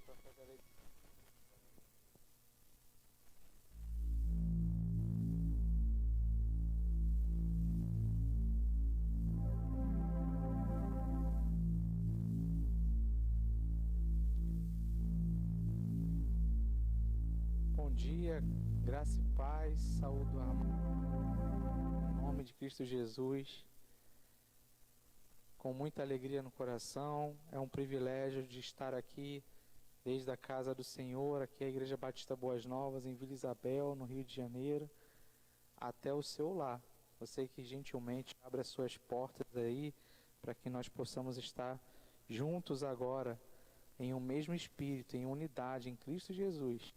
para fazer a leitura. Bom dia, graça e paz, saúde, em nome de Cristo Jesus. Com muita alegria no coração, é um privilégio de estar aqui desde a casa do Senhor, aqui a Igreja Batista Boas Novas, em Vila Isabel, no Rio de Janeiro, até o seu lar. Você que gentilmente abre as suas portas aí, para que nós possamos estar juntos agora, em um mesmo Espírito, em unidade, em Cristo Jesus,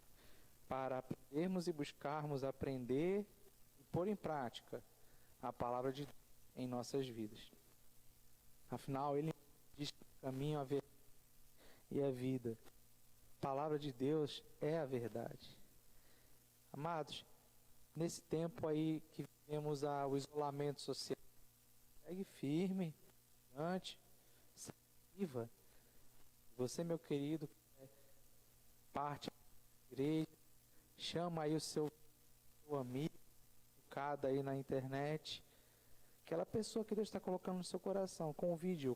para aprendermos e buscarmos aprender e pôr em prática a palavra de Deus em nossas vidas. Afinal, Ele diz que o caminho, a verdade e a vida. A palavra de Deus é a verdade. Amados, nesse tempo aí que vivemos o isolamento social, segue firme, diante, segue viva. Você, meu querido, que é parte da igreja, chama aí o seu amigo, educado aí na internet, aquela pessoa que Deus está colocando no seu coração, convide-o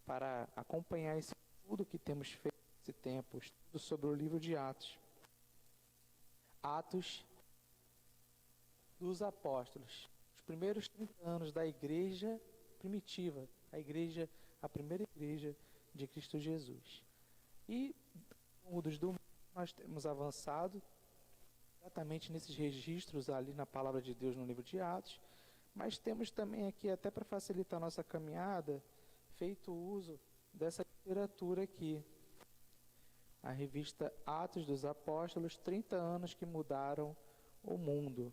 para acompanhar esse estudo que temos feito nesse tempo, estudo sobre o livro de Atos. Atos dos Apóstolos, os primeiros 30 anos da igreja primitiva, a primeira igreja de Cristo Jesus. E ao longo dos domingos nós temos avançado exatamente nesses registros ali na palavra de Deus no livro de Atos, mas temos também aqui, até para facilitar a nossa caminhada, feito uso dessa literatura aqui, a revista Atos dos Apóstolos, 30 anos que mudaram o mundo.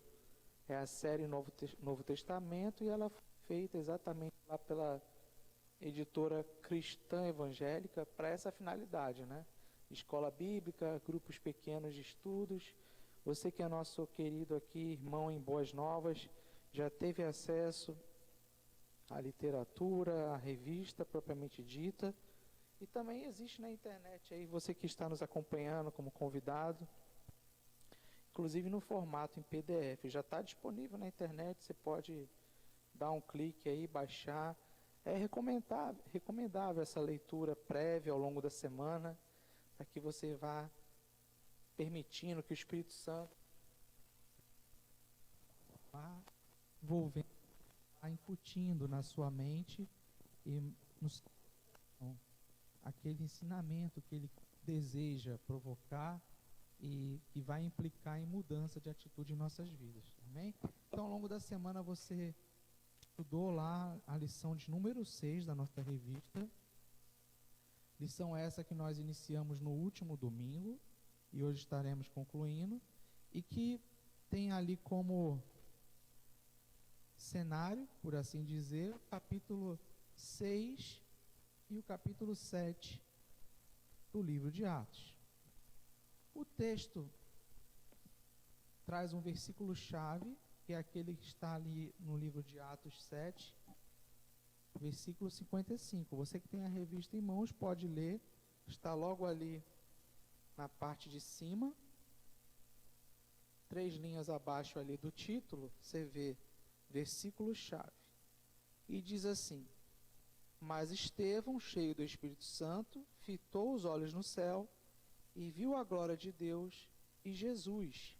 É a série Novo Testamento e ela foi feita exatamente lá pela editora cristã evangélica para essa finalidade, né? Escola bíblica, grupos pequenos de estudos. Você que é nosso querido aqui, irmão em Boas Novas, já teve acesso à literatura, à revista propriamente dita, e também existe na internet aí, você que está nos acompanhando como convidado, inclusive no formato em PDF, já está disponível na internet, você pode dar um clique aí, baixar. É recomendável essa leitura prévia ao longo da semana, para que você vá permitindo que o Espírito Santo vá envolvendo, incutindo na sua mente e aquele ensinamento que ele deseja provocar e que vai implicar em mudança de atitude em nossas vidas. Amém? Então, ao longo da semana você estudou lá a lição de número 6 da nossa revista. Lição essa que nós iniciamos no último domingo e hoje estaremos concluindo, e que tem ali como cenário, por assim dizer, o capítulo 6 e o capítulo 7 do livro de Atos. O texto traz um versículo-chave, que é aquele que está ali no livro de Atos 7, versículo 55. Você que tem a revista em mãos pode ler, está logo ali na parte de cima, 3 linhas abaixo ali do título, você vê versículo-chave. E diz assim: Mas Estevão, cheio do Espírito Santo, fitou os olhos no céu e viu a glória de Deus e Jesus,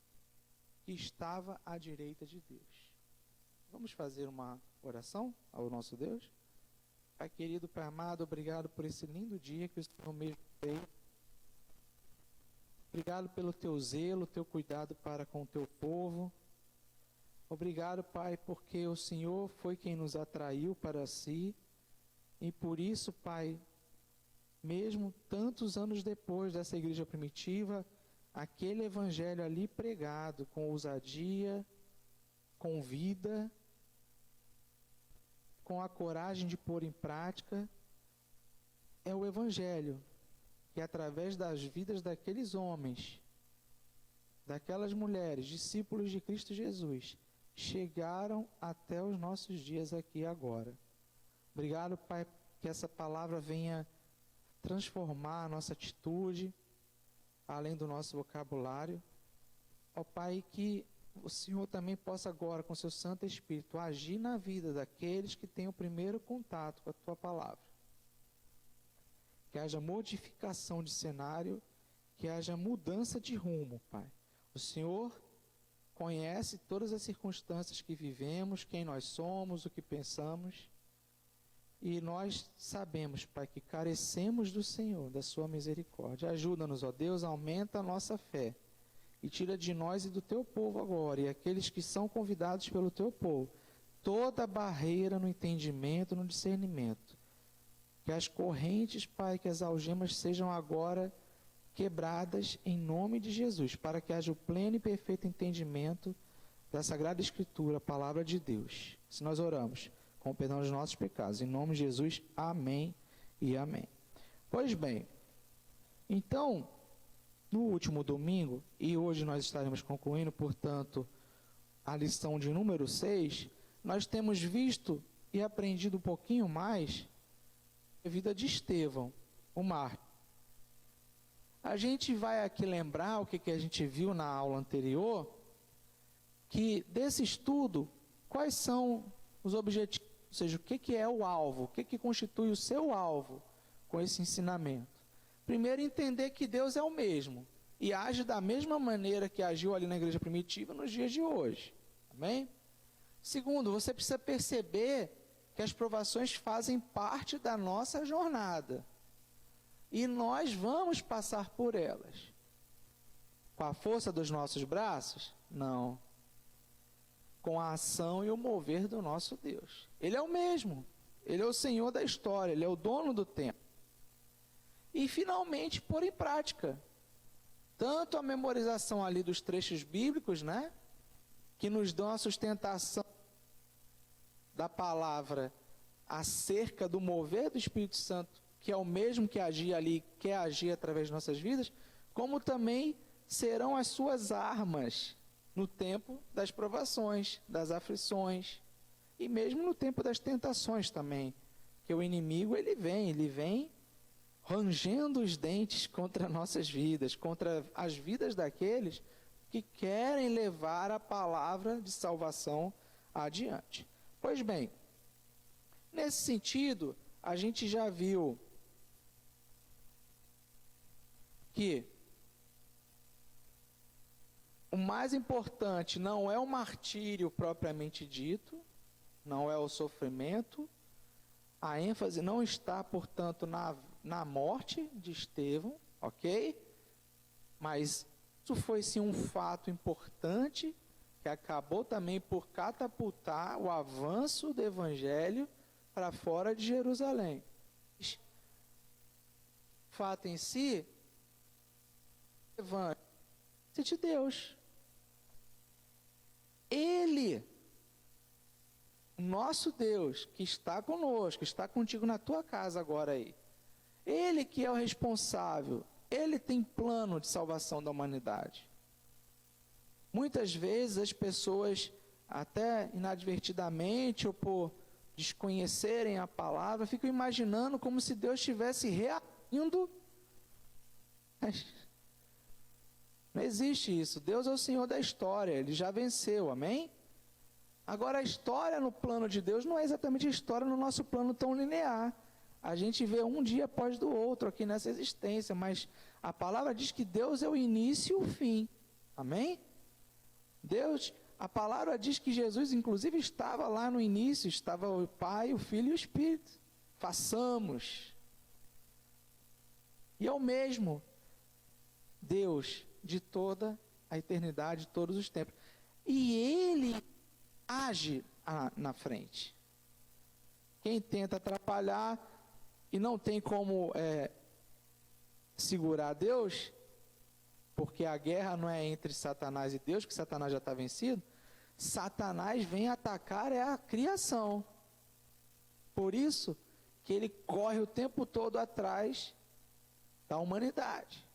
que estava à direita de Deus. Vamos fazer uma oração ao nosso Deus? Pai querido, Pai amado, obrigado por esse lindo dia que o Senhor mesmo fez. Obrigado pelo teu zelo, teu cuidado para com o teu povo. Obrigado, Pai, porque o Senhor foi quem nos atraiu para si. E por isso, Pai, mesmo tantos anos depois dessa igreja primitiva, aquele evangelho ali pregado com ousadia, com vida, com a coragem de pôr em prática, é o evangelho que através das vidas daqueles homens, daquelas mulheres, discípulos de Cristo Jesus, chegaram até os nossos dias aqui agora. Obrigado, Pai, que essa palavra venha transformar a nossa atitude, além do nosso vocabulário. Ó Pai, que o Senhor também possa agora, com seu Santo Espírito, agir na vida daqueles que têm o primeiro contato com a Tua Palavra. Que haja modificação de cenário, que haja mudança de rumo, Pai. O Senhor conhece todas as circunstâncias que vivemos, quem nós somos, o que pensamos. E nós sabemos, Pai, que carecemos do Senhor, da Sua misericórdia. Ajuda-nos, ó Deus, aumenta a nossa fé. E tira de nós e do Teu povo agora, e aqueles que são convidados pelo Teu povo, toda barreira no entendimento, no discernimento. Que as correntes, Pai, que as algemas sejam agora quebradas em nome de Jesus, para que haja o pleno e perfeito entendimento da Sagrada Escritura, a Palavra de Deus. Se nós oramos com o perdão dos nossos pecados, em nome de Jesus, amém e amém. Pois bem, então, no último domingo, e hoje nós estaremos concluindo, portanto, a lição de número 6, nós temos visto e aprendido um pouquinho mais a vida de Estevão, o mártir. A gente vai aqui lembrar o que a gente viu na aula anterior, que desse estudo, quais são os objetivos, ou seja, o que é o alvo, o que constitui o seu alvo com esse ensinamento. Primeiro, entender que Deus é o mesmo e age da mesma maneira que agiu ali na igreja primitiva nos dias de hoje. Amém? Segundo, você precisa perceber que as provações fazem parte da nossa jornada. E nós vamos passar por elas. Com a força dos nossos braços? Não. Com a ação e o mover do nosso Deus. Ele é o mesmo. Ele é o Senhor da história. Ele é o dono do tempo. E, finalmente, pôr em prática. Tanto a memorização ali dos trechos bíblicos, né? Que nos dão a sustentação da palavra acerca do mover do Espírito Santo, que é o mesmo que agia ali, quer agir através de nossas vidas, como também serão as suas armas no tempo das provações, das aflições, e mesmo no tempo das tentações também, que o inimigo ele vem rangendo os dentes contra nossas vidas, contra as vidas daqueles que querem levar a palavra de salvação adiante. Pois bem, nesse sentido, a gente já viu que o mais importante não é o martírio propriamente dito, não é o sofrimento, a ênfase não está, portanto, na morte de Estevão, ok? Mas isso foi sim um fato importante que acabou também por catapultar o avanço do Evangelho para fora de Jerusalém. O fato em si, o Evangelho é de Deus. Ele, o nosso Deus, que está conosco, está contigo na tua casa agora aí. Ele que é o responsável, ele tem plano de salvação da humanidade. Muitas vezes as pessoas, até inadvertidamente ou por desconhecerem a palavra, ficam imaginando como se Deus estivesse reagindo. Mas não existe isso. Deus é o Senhor da história, Ele já venceu, amém? Agora a história no plano de Deus não é exatamente a história no nosso plano tão linear. A gente vê um dia após do outro aqui nessa existência, mas a palavra diz que Deus é o início e o fim, amém? Deus, a palavra diz que Jesus inclusive estava lá no início, estava o Pai, o Filho e o Espírito. Façamos. E é o mesmo Deus de toda a eternidade, de todos os tempos. E Ele age na frente. Quem tenta atrapalhar e não tem como segurar Deus, porque a guerra não é entre Satanás e Deus, que Satanás já está vencido, Satanás vem atacar a criação. Por isso que ele corre o tempo todo atrás da humanidade.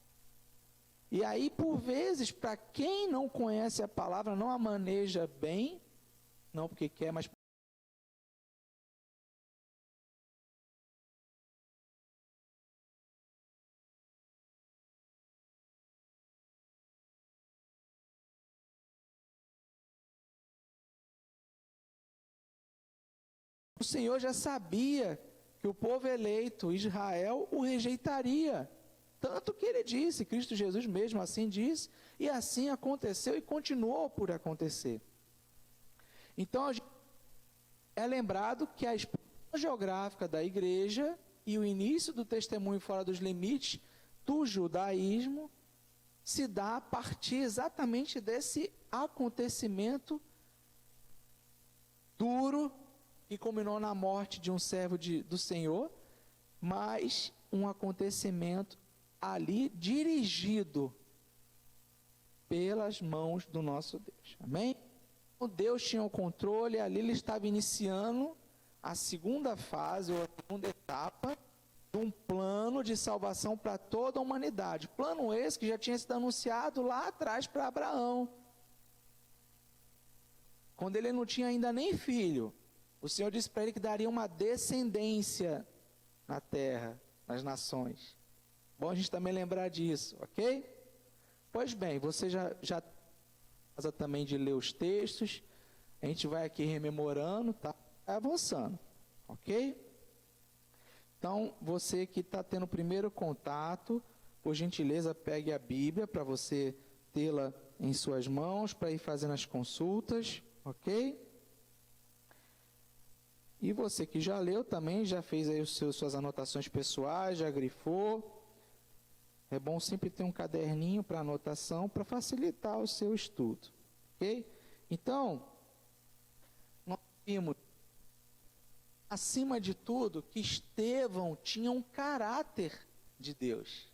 E aí, por vezes, para quem não conhece a palavra, não a maneja bem, não porque quer, mas Senhor já sabia que o povo eleito, Israel, o rejeitaria. Tanto que ele disse, Cristo Jesus mesmo assim disse, e assim aconteceu e continuou por acontecer. Então, é lembrado que a expansão geográfica da igreja e o início do testemunho fora dos limites do judaísmo se dá a partir exatamente desse acontecimento duro que culminou na morte de um servo do Senhor, mas um acontecimento ali dirigido pelas mãos do nosso Deus. Amém? O Deus tinha o controle, ali ele estava iniciando a segunda fase, ou a segunda etapa, de um plano de salvação para toda a humanidade. Plano esse que já tinha sido anunciado lá atrás para Abraão. Quando ele não tinha ainda nem filho, o Senhor disse para ele que daria uma descendência na terra, nas nações. Bom a gente também lembrar disso, ok? Pois bem, você já casa também de ler os textos, a gente vai aqui rememorando, tá? Avançando, ok? Então, você que está tendo o primeiro contato, por gentileza, pegue a Bíblia para você tê-la em suas mãos, para ir fazendo as consultas, ok? E você que já leu também, já fez aí suas anotações pessoais, já grifou. É bom sempre ter um caderninho para anotação, para facilitar o seu estudo, ok? Então, nós vimos, acima de tudo, que Estevão tinha um caráter de Deus.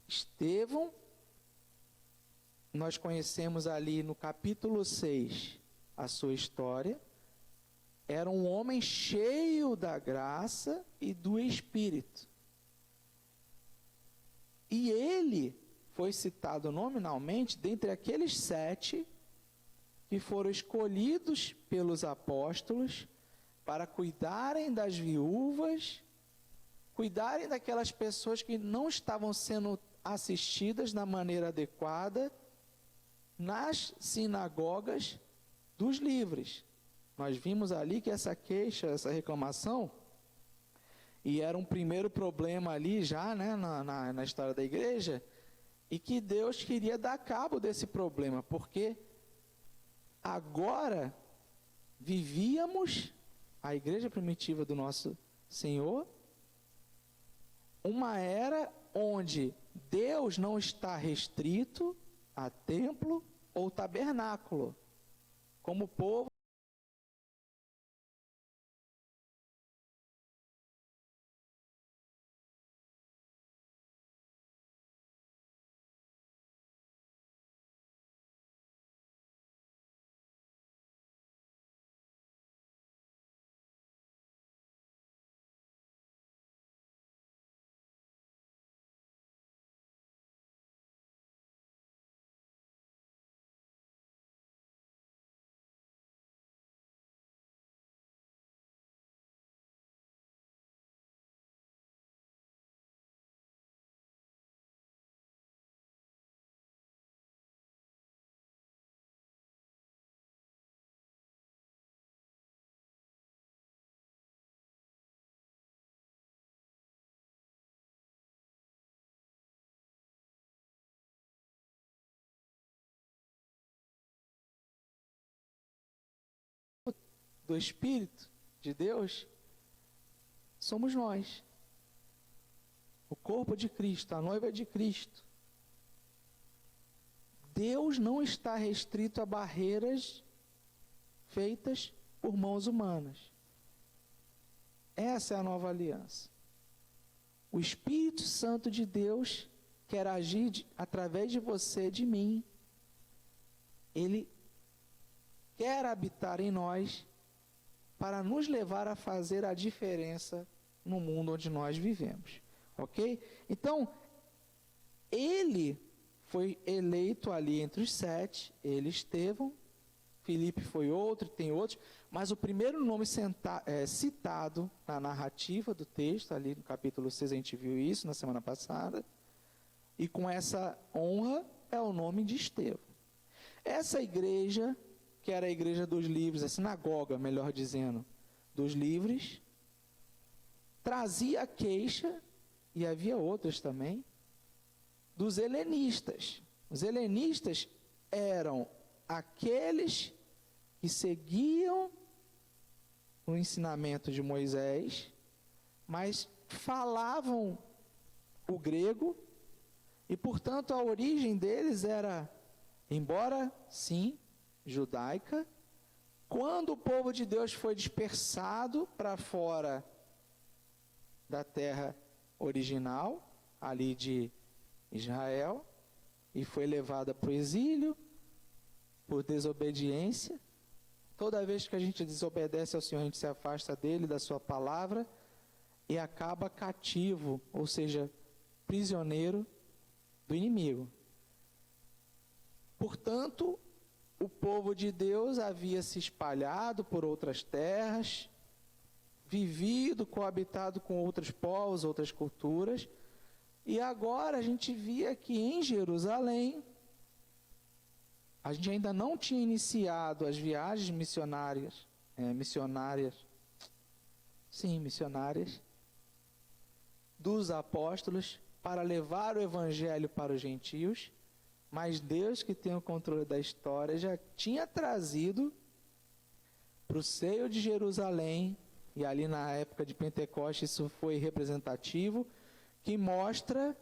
Estevão, nós conhecemos ali no capítulo 6 a sua história, era um homem cheio da graça e do Espírito. E ele foi citado nominalmente dentre aqueles 7 que foram escolhidos pelos apóstolos para cuidarem das viúvas, cuidarem daquelas pessoas que não estavam sendo assistidas da maneira adequada nas sinagogas dos livres. Nós vimos ali que essa queixa, essa reclamação, e era um primeiro problema ali já, né, na história da igreja, e que Deus queria dar cabo desse problema, porque agora vivíamos, a igreja primitiva do nosso Senhor, uma era onde Deus não está restrito a templo ou tabernáculo, como o povo do Espírito de Deus, somos nós. O corpo de Cristo, a noiva de Cristo. Deus não está restrito a barreiras feitas por mãos humanas. Essa é a nova aliança. O Espírito Santo de Deus quer agir através de você, de mim. Ele quer habitar em nós para nos levar a fazer a diferença no mundo onde nós vivemos. Ok? Então, ele foi eleito ali entre os 7, ele, Estevão, Filipe foi outro, tem outros, mas o primeiro nome citado na narrativa do texto, ali no capítulo 6, a gente viu isso na semana passada, e com essa honra é o nome de Estevão. Essa igreja que era a igreja dos livres, a sinagoga, melhor dizendo, dos livres, trazia queixa, e havia outras também, dos helenistas. Os helenistas eram aqueles que seguiam o ensinamento de Moisés, mas falavam o grego, e portanto a origem deles era, embora sim, judaica, quando o povo de Deus foi dispersado para fora da terra original, ali de Israel, e foi levada para o exílio, por desobediência. Toda vez que a gente desobedece ao Senhor, a gente se afasta dele, da sua palavra, e acaba cativo, ou seja, prisioneiro do inimigo. Portanto, o povo de Deus havia se espalhado por outras terras, vivido, coabitado com outros povos, outras culturas, e agora a gente via que em Jerusalém, a gente ainda não tinha iniciado as viagens missionárias, dos apóstolos para levar o evangelho para os gentios, mas Deus, que tem o controle da história, já tinha trazido para o seio de Jerusalém, e ali na época de Pentecostes isso foi representativo, que mostra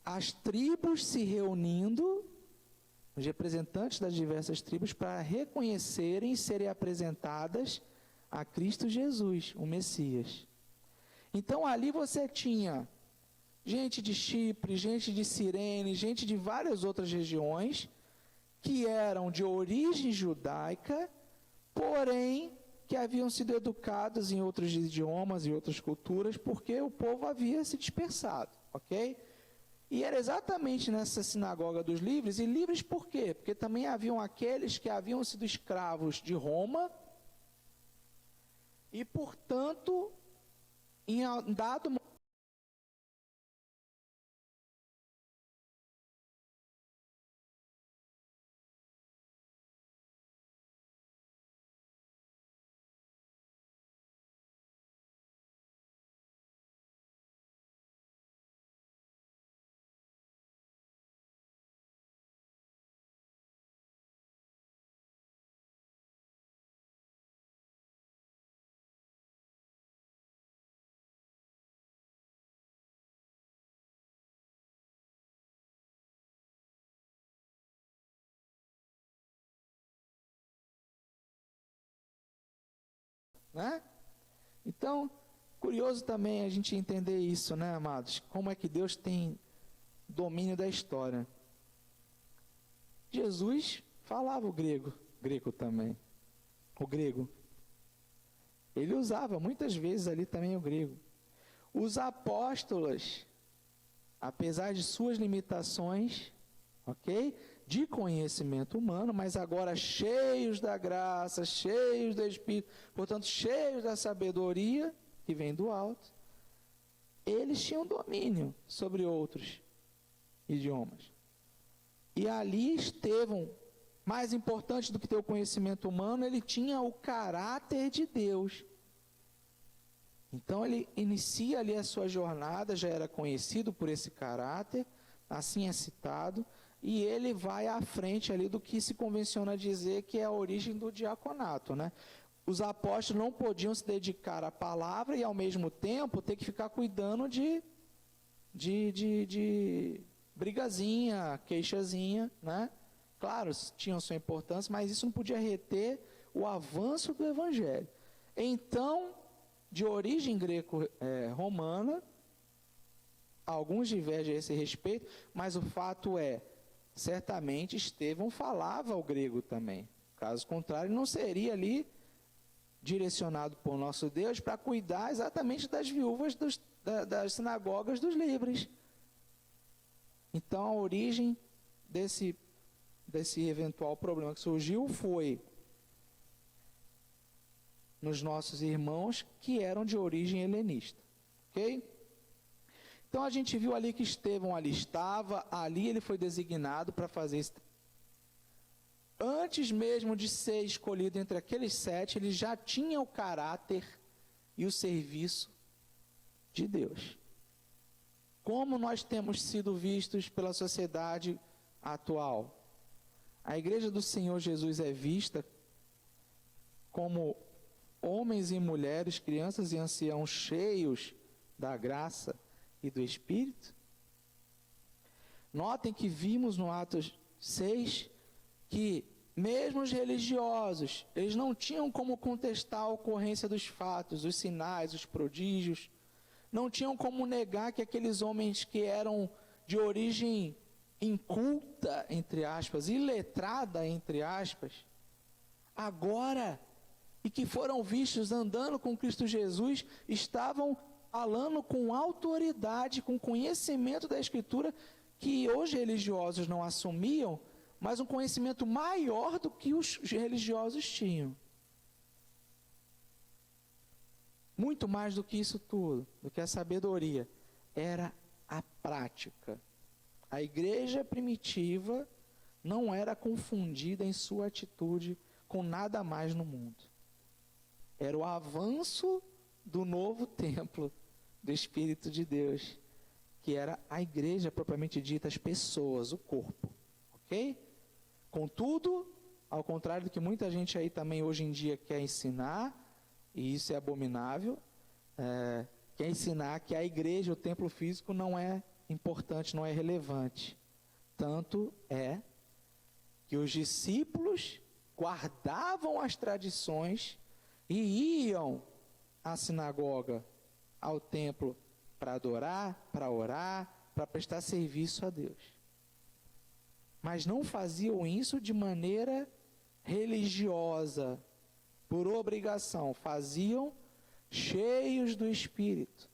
as tribos se reunindo, os representantes das diversas tribos, para reconhecerem e serem apresentadas a Cristo Jesus, o Messias. Então ali você tinha gente de Chipre, gente de Cirene, gente de várias outras regiões, que eram de origem judaica, porém que haviam sido educados em outros idiomas e outras culturas, porque o povo havia se dispersado, ok? E era exatamente nessa sinagoga dos livres, e livres por quê? Porque também haviam aqueles que haviam sido escravos de Roma, e portanto, em dado momento, né? Então, curioso também a gente entender isso, né, amados? Como é que Deus tem domínio da história. Jesus falava o grego também. O grego. Ele usava muitas vezes ali também o grego. Os apóstolos, apesar de suas limitações, ok? De conhecimento humano, mas agora cheios da graça, cheios do Espírito, portanto, cheios da sabedoria que vem do alto, eles tinham domínio sobre outros idiomas. E ali Estevão, mais importante do que ter o conhecimento humano, ele tinha o caráter de Deus. Então ele inicia ali a sua jornada, já era conhecido por esse caráter, assim é citado, e ele vai à frente ali do que se convenciona dizer que é a origem do diaconato, né? Os apóstolos não podiam se dedicar à palavra e ao mesmo tempo ter que ficar cuidando de brigazinha, queixazinha, né? Claro, tinham sua importância, mas isso não podia reter o avanço do evangelho. Então, de origem greco-romana, alguns divergem a esse respeito, mas o fato é, certamente Estevão falava o grego também. Caso contrário, não seria ali direcionado por nosso Deus para cuidar exatamente das viúvas das sinagogas dos livres. Então, a origem desse eventual problema que surgiu foi nos nossos irmãos que eram de origem helenista. Ok? Então, a gente viu ali que Estevão ali estava, ali ele foi designado para fazer isso. antes mesmo de ser escolhido entre aqueles 7, ele já tinha o caráter e o serviço de Deus. Como nós temos sido vistos pela sociedade atual? A igreja do Senhor Jesus é vista como homens e mulheres, crianças e anciãos cheios da graça e do Espírito? Notem que vimos no Atos 6 que mesmo os religiosos, eles não tinham como contestar a ocorrência dos fatos, os sinais, os prodígios, não tinham como negar que aqueles homens que eram de origem inculta, entre aspas, iletrada, entre aspas, agora, e que foram vistos andando com Cristo Jesus, estavam falando com autoridade, com conhecimento da Escritura, que os religiosos não assumiam, mas um conhecimento maior do que os religiosos tinham. Muito mais do que isso tudo, do que a sabedoria, era a prática. A igreja primitiva não era confundida em sua atitude com nada mais no mundo. Era o avanço do novo templo do Espírito de Deus, que era a igreja propriamente dita, as pessoas, o corpo. Ok? Contudo, ao contrário do que muita gente aí também hoje em dia quer ensinar, e isso é abominável, quer ensinar que a igreja, o templo físico, não é importante, não é relevante. Tanto é que os discípulos guardavam as tradições e iam à sinagoga, ao templo, para adorar, para orar, para prestar serviço a Deus. Mas não faziam isso de maneira religiosa, por obrigação. Faziam cheios do Espírito,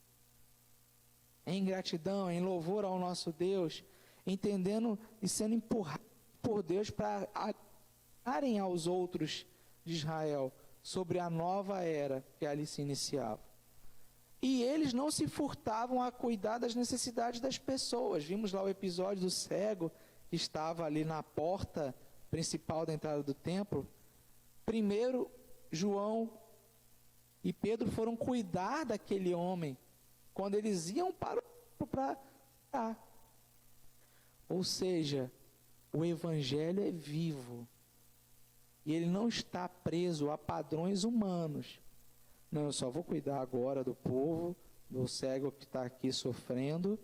em gratidão, em louvor ao nosso Deus, entendendo e sendo empurrados por Deus para darem aos outros de Israel sobre a nova era que ali se iniciava. E eles não se furtavam a cuidar das necessidades das pessoas. Vimos lá o episódio do cego que estava ali na porta principal da entrada do templo. Primeiro, João e Pedro foram cuidar daquele homem quando eles iam para o para orar. Ou seja, o evangelho é vivo e ele não está preso a padrões humanos. Não, eu só vou cuidar agora do povo, do cego que está aqui sofrendo,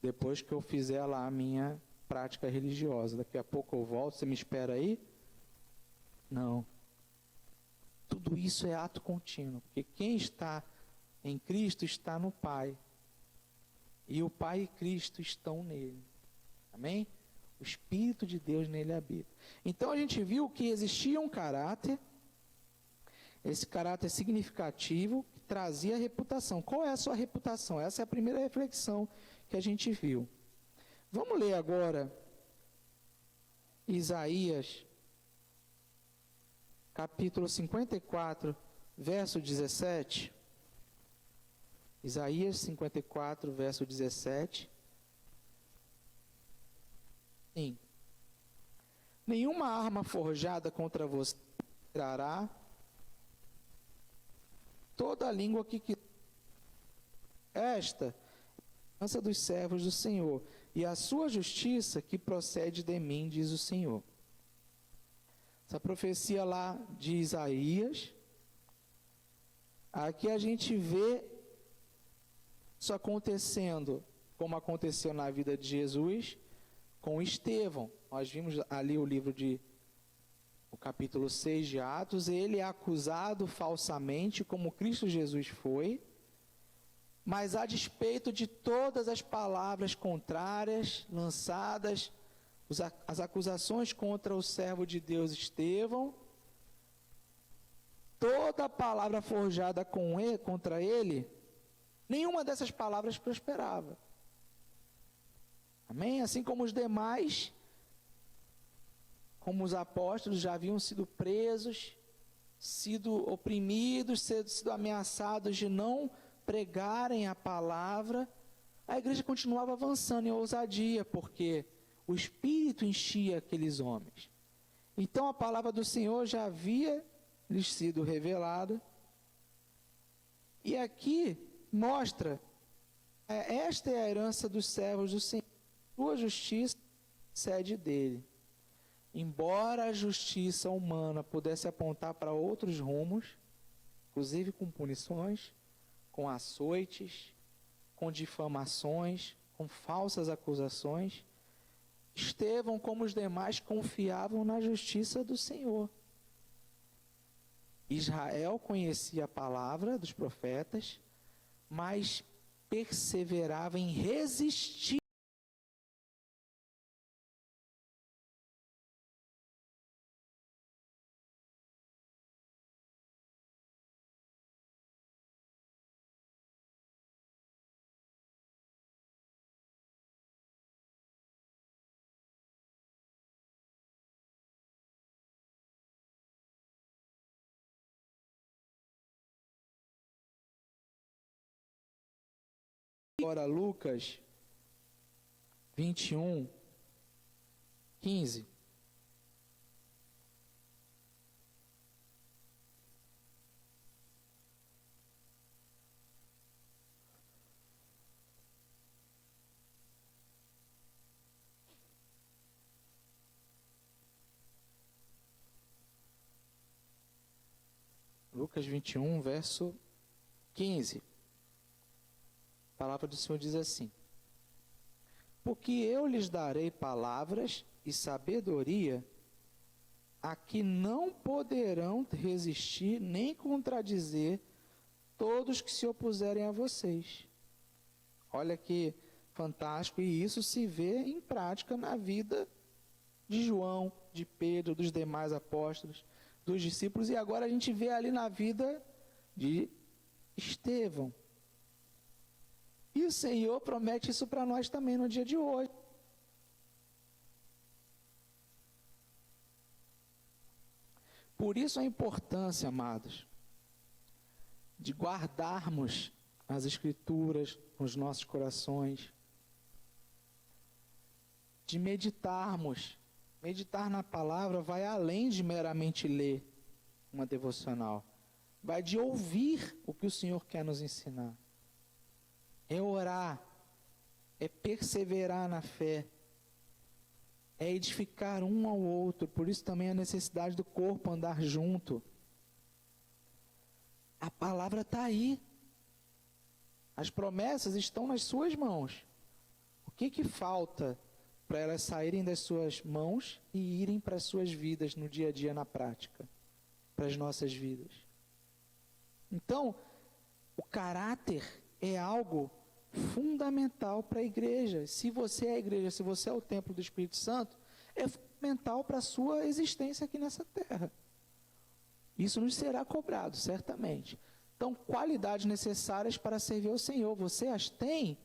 depois que eu fizer lá a minha prática religiosa. Daqui a pouco eu volto, você me espera aí? Não. Tudo isso é ato contínuo, porque quem está em Cristo está no Pai. E o Pai e Cristo estão nele. Amém? O Espírito de Deus nele habita. Então a gente viu que existia um caráter, esse caráter significativo, que trazia reputação. Qual é a sua reputação? Essa é a primeira reflexão que a gente viu. Vamos ler agora Isaías, capítulo 54, verso 17. Isaías 54, verso 17. Sim. Nenhuma arma forjada contra você trará. Toda a língua que esta é a herança dos servos do Senhor, e a sua justiça que procede de mim, diz o Senhor. Essa profecia lá de Isaías, aqui a gente vê isso acontecendo, como aconteceu na vida de Jesus, com Estevão. Nós vimos ali o capítulo 6 de Atos, ele é acusado falsamente, como Cristo Jesus foi, mas a despeito de todas as palavras contrárias lançadas, as acusações contra o servo de Deus Estevão, toda palavra forjada contra ele, nenhuma dessas palavras prosperava. Amém? Assim como os demais, como os apóstolos já haviam sido presos, sido oprimidos, sido ameaçados de não pregarem a palavra, a igreja continuava avançando em ousadia, porque o Espírito enchia aqueles homens. Então a palavra do Senhor já havia lhes sido revelada. E aqui mostra, esta é a herança dos servos do Senhor, sua justiça procede dele. Embora a justiça humana pudesse apontar para outros rumos, inclusive com punições, com açoites, com difamações, com falsas acusações, Estevão, como os demais, confiavam na justiça do Senhor. Israel conhecia a palavra dos profetas, mas perseverava em resistir. Agora, Lucas 21, 15. Lucas 21, verso 15. A palavra do Senhor diz assim: porque eu lhes darei palavras e sabedoria a que não poderão resistir nem contradizer todos que se opuserem a vocês. Olha que fantástico, e isso se vê em prática na vida de João, de Pedro, dos demais apóstolos, dos discípulos, e agora a gente vê ali na vida de Estevão. E o Senhor promete isso para nós também no dia de hoje. Por isso a importância, amados, de guardarmos as Escrituras nos nossos corações, de meditarmos. Meditar na palavra vai além de meramente ler uma devocional. Vai de ouvir o que o Senhor quer nos ensinar. É orar, é perseverar na fé, é edificar um ao outro. Por isso também a necessidade do corpo andar junto. A palavra está aí. As promessas estão nas suas mãos. O que falta para elas saírem das suas mãos e irem para as suas vidas no dia a dia, na prática? Para as nossas vidas. Então, o caráter é algo fundamental para a igreja. Se você é a igreja, se você é o templo do Espírito Santo, é fundamental para a sua existência aqui nessa terra. Isso nos será cobrado, certamente. Então, qualidades necessárias para servir ao Senhor, você as tem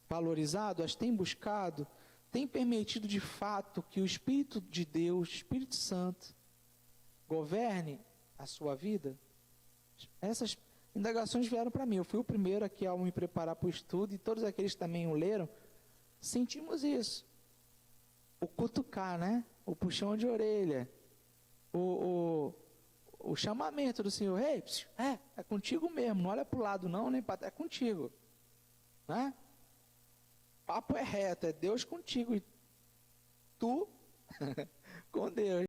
valorizado, as tem buscado, tem permitido de fato que o Espírito de Deus, o Espírito Santo, governe a sua vida? Essas indagações vieram para mim. Eu fui o primeiro aqui ao me preparar para o estudo, e todos aqueles que também o leram, sentimos isso. O cutucar, né? O puxão de orelha, o chamamento do Senhor. Ei, é contigo mesmo, não olha para o lado não, nem para... É contigo. Né? Papo é reto, é Deus contigo e tu com Deus.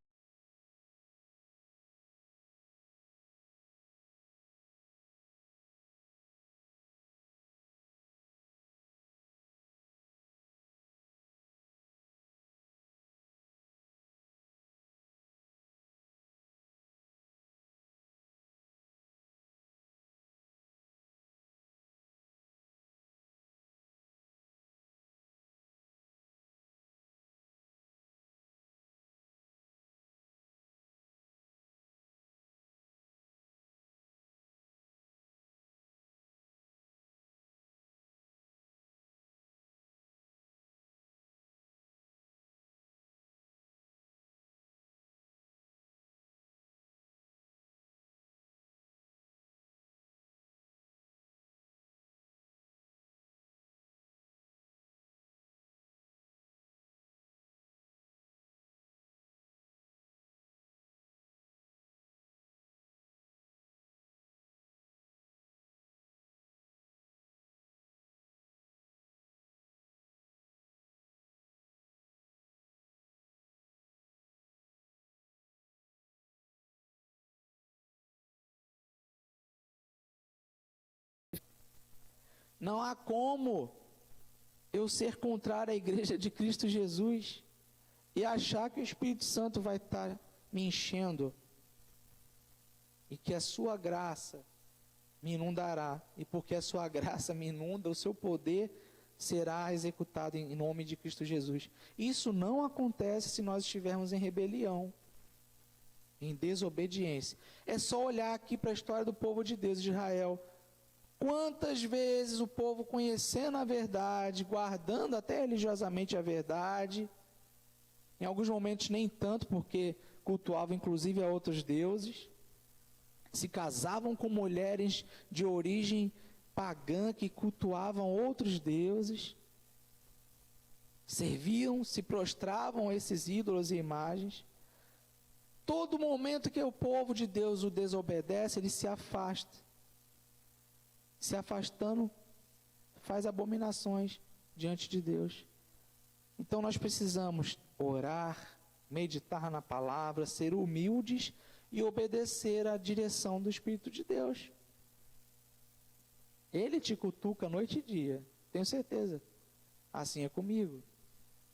Não há como eu ser contrário à igreja de Cristo Jesus e achar que o Espírito Santo vai estar me enchendo e que a sua graça me inundará, e porque a sua graça me inunda, o seu poder será executado em nome de Cristo Jesus. Isso não acontece se nós estivermos em rebelião, em desobediência. É só olhar aqui para a história do povo de Deus, de Israel. Quantas vezes o povo, conhecendo a verdade, guardando até religiosamente a verdade, em alguns momentos nem tanto, porque cultuavam inclusive a outros deuses, se casavam com mulheres de origem pagã que cultuavam outros deuses, serviam, se prostravam a esses ídolos e imagens. Todo momento que o povo de Deus o desobedece, ele se afasta. Se afastando, faz abominações diante de Deus. Então nós precisamos orar, meditar na palavra, ser humildes e obedecer à direção do Espírito de Deus. Ele te cutuca noite e dia, tenho certeza. Assim é comigo.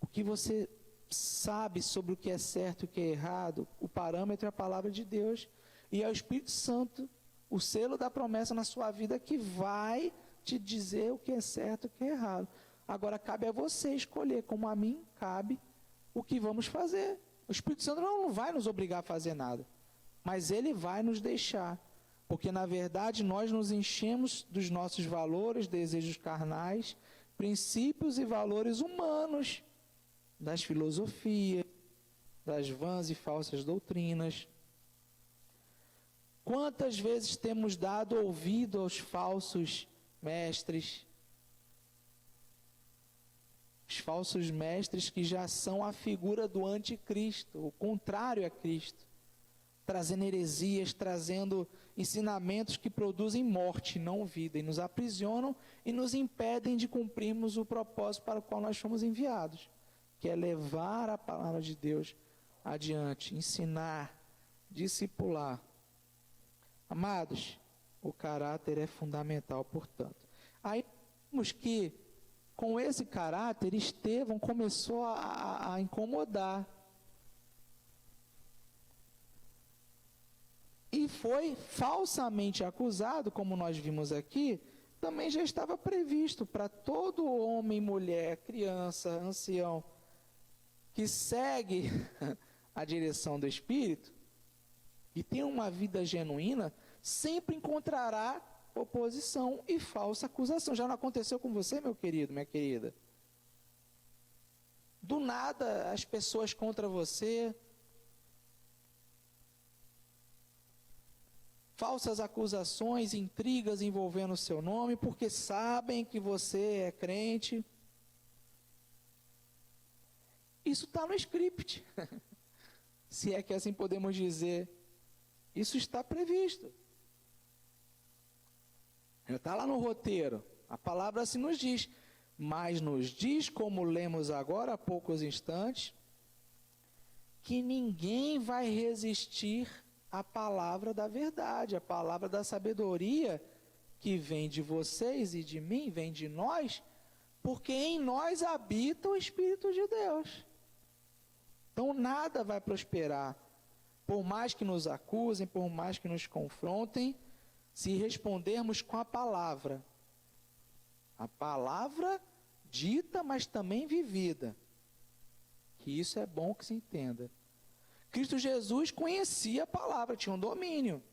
O que você sabe sobre o que é certo e o que é errado, o parâmetro é a palavra de Deus, e é o Espírito Santo, o selo da promessa na sua vida, que vai te dizer o que é certo e o que é errado. Agora cabe a você escolher, como a mim cabe, o que vamos fazer. O Espírito Santo não vai nos obrigar a fazer nada, mas ele vai nos deixar, porque na verdade nós nos enchemos dos nossos valores, desejos carnais, princípios e valores humanos, das filosofias, das vãs e falsas doutrinas. Quantas vezes temos dado ouvido aos falsos mestres? Os falsos mestres que já são a figura do anticristo, o contrário a Cristo, trazendo heresias, trazendo ensinamentos que produzem morte, não vida, e nos aprisionam e nos impedem de cumprirmos o propósito para o qual nós fomos enviados, que é levar a palavra de Deus adiante, ensinar, discipular. Amados, o caráter é fundamental, portanto. Aí vemos que, com esse caráter, Estevão começou a incomodar. E foi falsamente acusado, como nós vimos aqui, também já estava previsto para todo homem, mulher, criança, ancião, que segue a direção do Espírito e tem uma vida genuína, sempre encontrará oposição e falsa acusação. Já não aconteceu com você, meu querido, minha querida? Do nada, as pessoas contra você, falsas acusações, intrigas envolvendo o seu nome, porque sabem que você é crente. Isso está no script, se é que assim podemos dizer. Isso está previsto. Já está lá no roteiro. A palavra assim nos diz. Mas nos diz, como lemos agora há poucos instantes, que ninguém vai resistir à palavra da verdade, à palavra da sabedoria, que vem de vocês e de mim, vem de nós, porque em nós habita o Espírito de Deus. Então nada vai prosperar, por mais que nos acusem, por mais que nos confrontem, se respondermos com a palavra. A palavra dita, mas também vivida. Que isso é bom que se entenda. Cristo Jesus conhecia a palavra, tinha um domínio.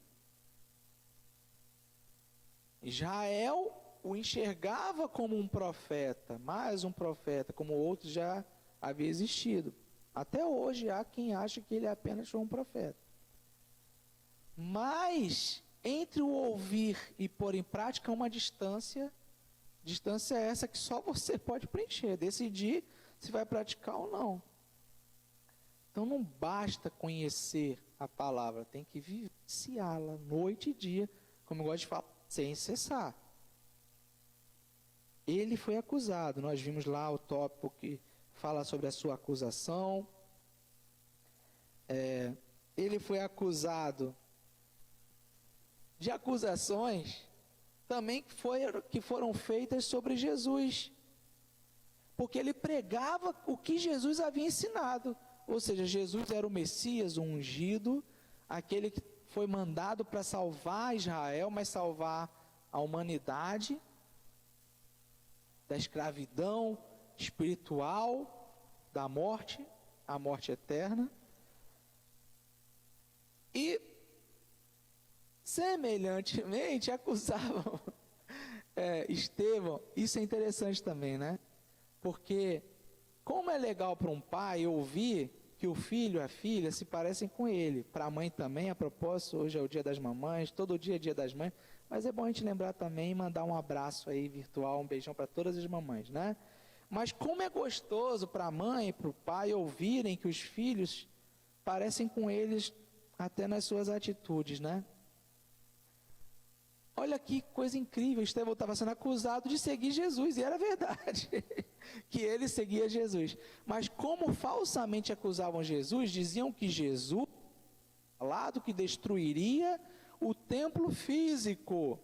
Israel o enxergava como um profeta, mais um profeta, como outros já havia existido. Até hoje há quem acha que ele apenas foi um profeta. Mas, entre o ouvir e pôr em prática, uma distância essa que só você pode preencher, decidir se vai praticar ou não. Então não basta conhecer a palavra, tem que vivenciá-la noite e dia, como eu gosto de falar, sem cessar. Ele foi acusado, nós vimos lá o tópico que fala sobre a sua acusação. Ele foi acusado de acusações também que foram feitas sobre Jesus, porque ele pregava o que Jesus havia ensinado, ou seja, Jesus era o Messias, o ungido, aquele que foi mandado para salvar Israel, mas salvar a humanidade da escravidão espiritual, da morte, a morte eterna. E semelhantemente acusavam Estevão. Isso é interessante também, né? Porque como é legal para um pai ouvir que o filho e a filha se parecem com ele, para a mãe também. A propósito, hoje é o dia das mamães, todo dia é dia das mães, mas é bom a gente lembrar também e mandar um abraço aí virtual, um beijão para todas as mamães, né? Mas como é gostoso para a mãe e para o pai ouvirem que os filhos parecem com eles até nas suas atitudes, né? Olha que coisa incrível, Estevão estava sendo acusado de seguir Jesus, e era verdade, que ele seguia Jesus. Mas como falsamente acusavam Jesus, diziam que Jesus, falado que destruiria o templo físico.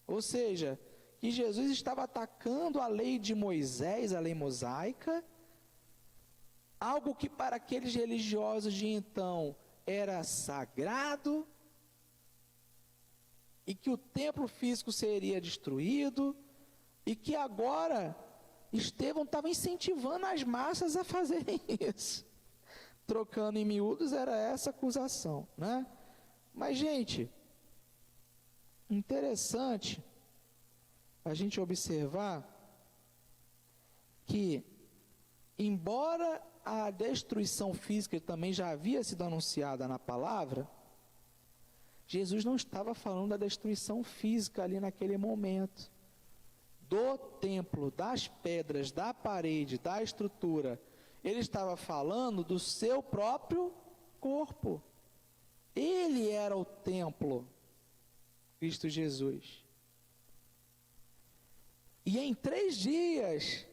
Ou seja, que Jesus estava atacando a lei de Moisés, a lei mosaica, algo que para aqueles religiosos de então era sagrado, e que o templo físico seria destruído, e que agora Estevão estava incentivando as massas a fazerem isso. Trocando em miúdos, era essa acusação, né? Mas, gente, interessante a gente observar que, embora a destruição física também já havia sido anunciada na palavra, Jesus não estava falando da destruição física ali naquele momento, do templo, das pedras, da parede, da estrutura. Ele estava falando do seu próprio corpo. Ele era o templo, Cristo Jesus. E em 3 dias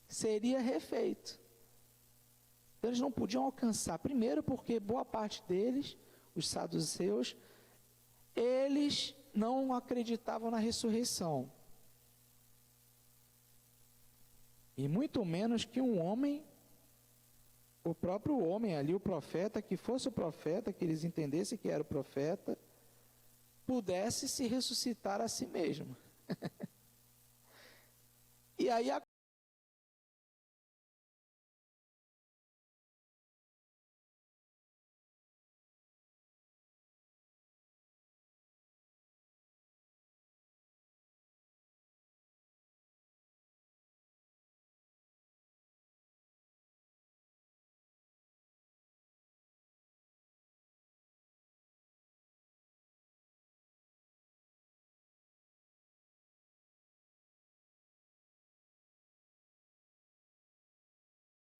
seria refeito. Então eles não podiam alcançar, primeiro porque boa parte deles, os saduceus, eles não acreditavam na ressurreição. E muito menos que um homem, o próprio homem ali, o profeta, que fosse o profeta, que eles entendessem que era o profeta, pudesse se ressuscitar a si mesmo. E aí a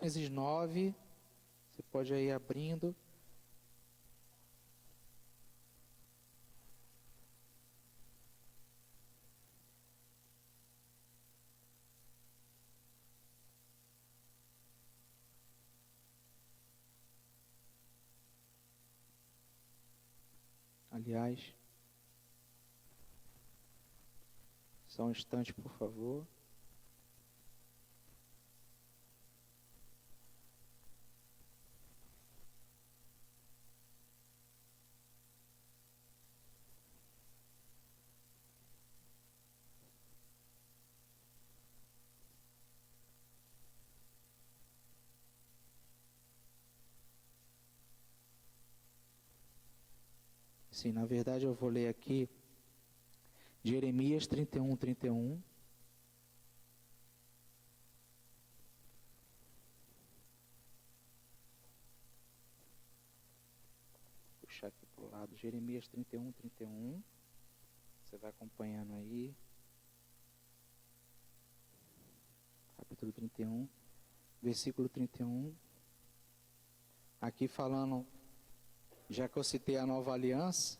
Gênesis 9, você pode aí abrindo. Aliás, só um instante, por favor. Sim, na verdade eu vou ler aqui Jeremias 31, 31. Vou puxar aqui para o lado, Jeremias 31, 31. Você vai acompanhando aí. Capítulo 31, versículo 31. Aqui falando, já que eu citei a nova aliança,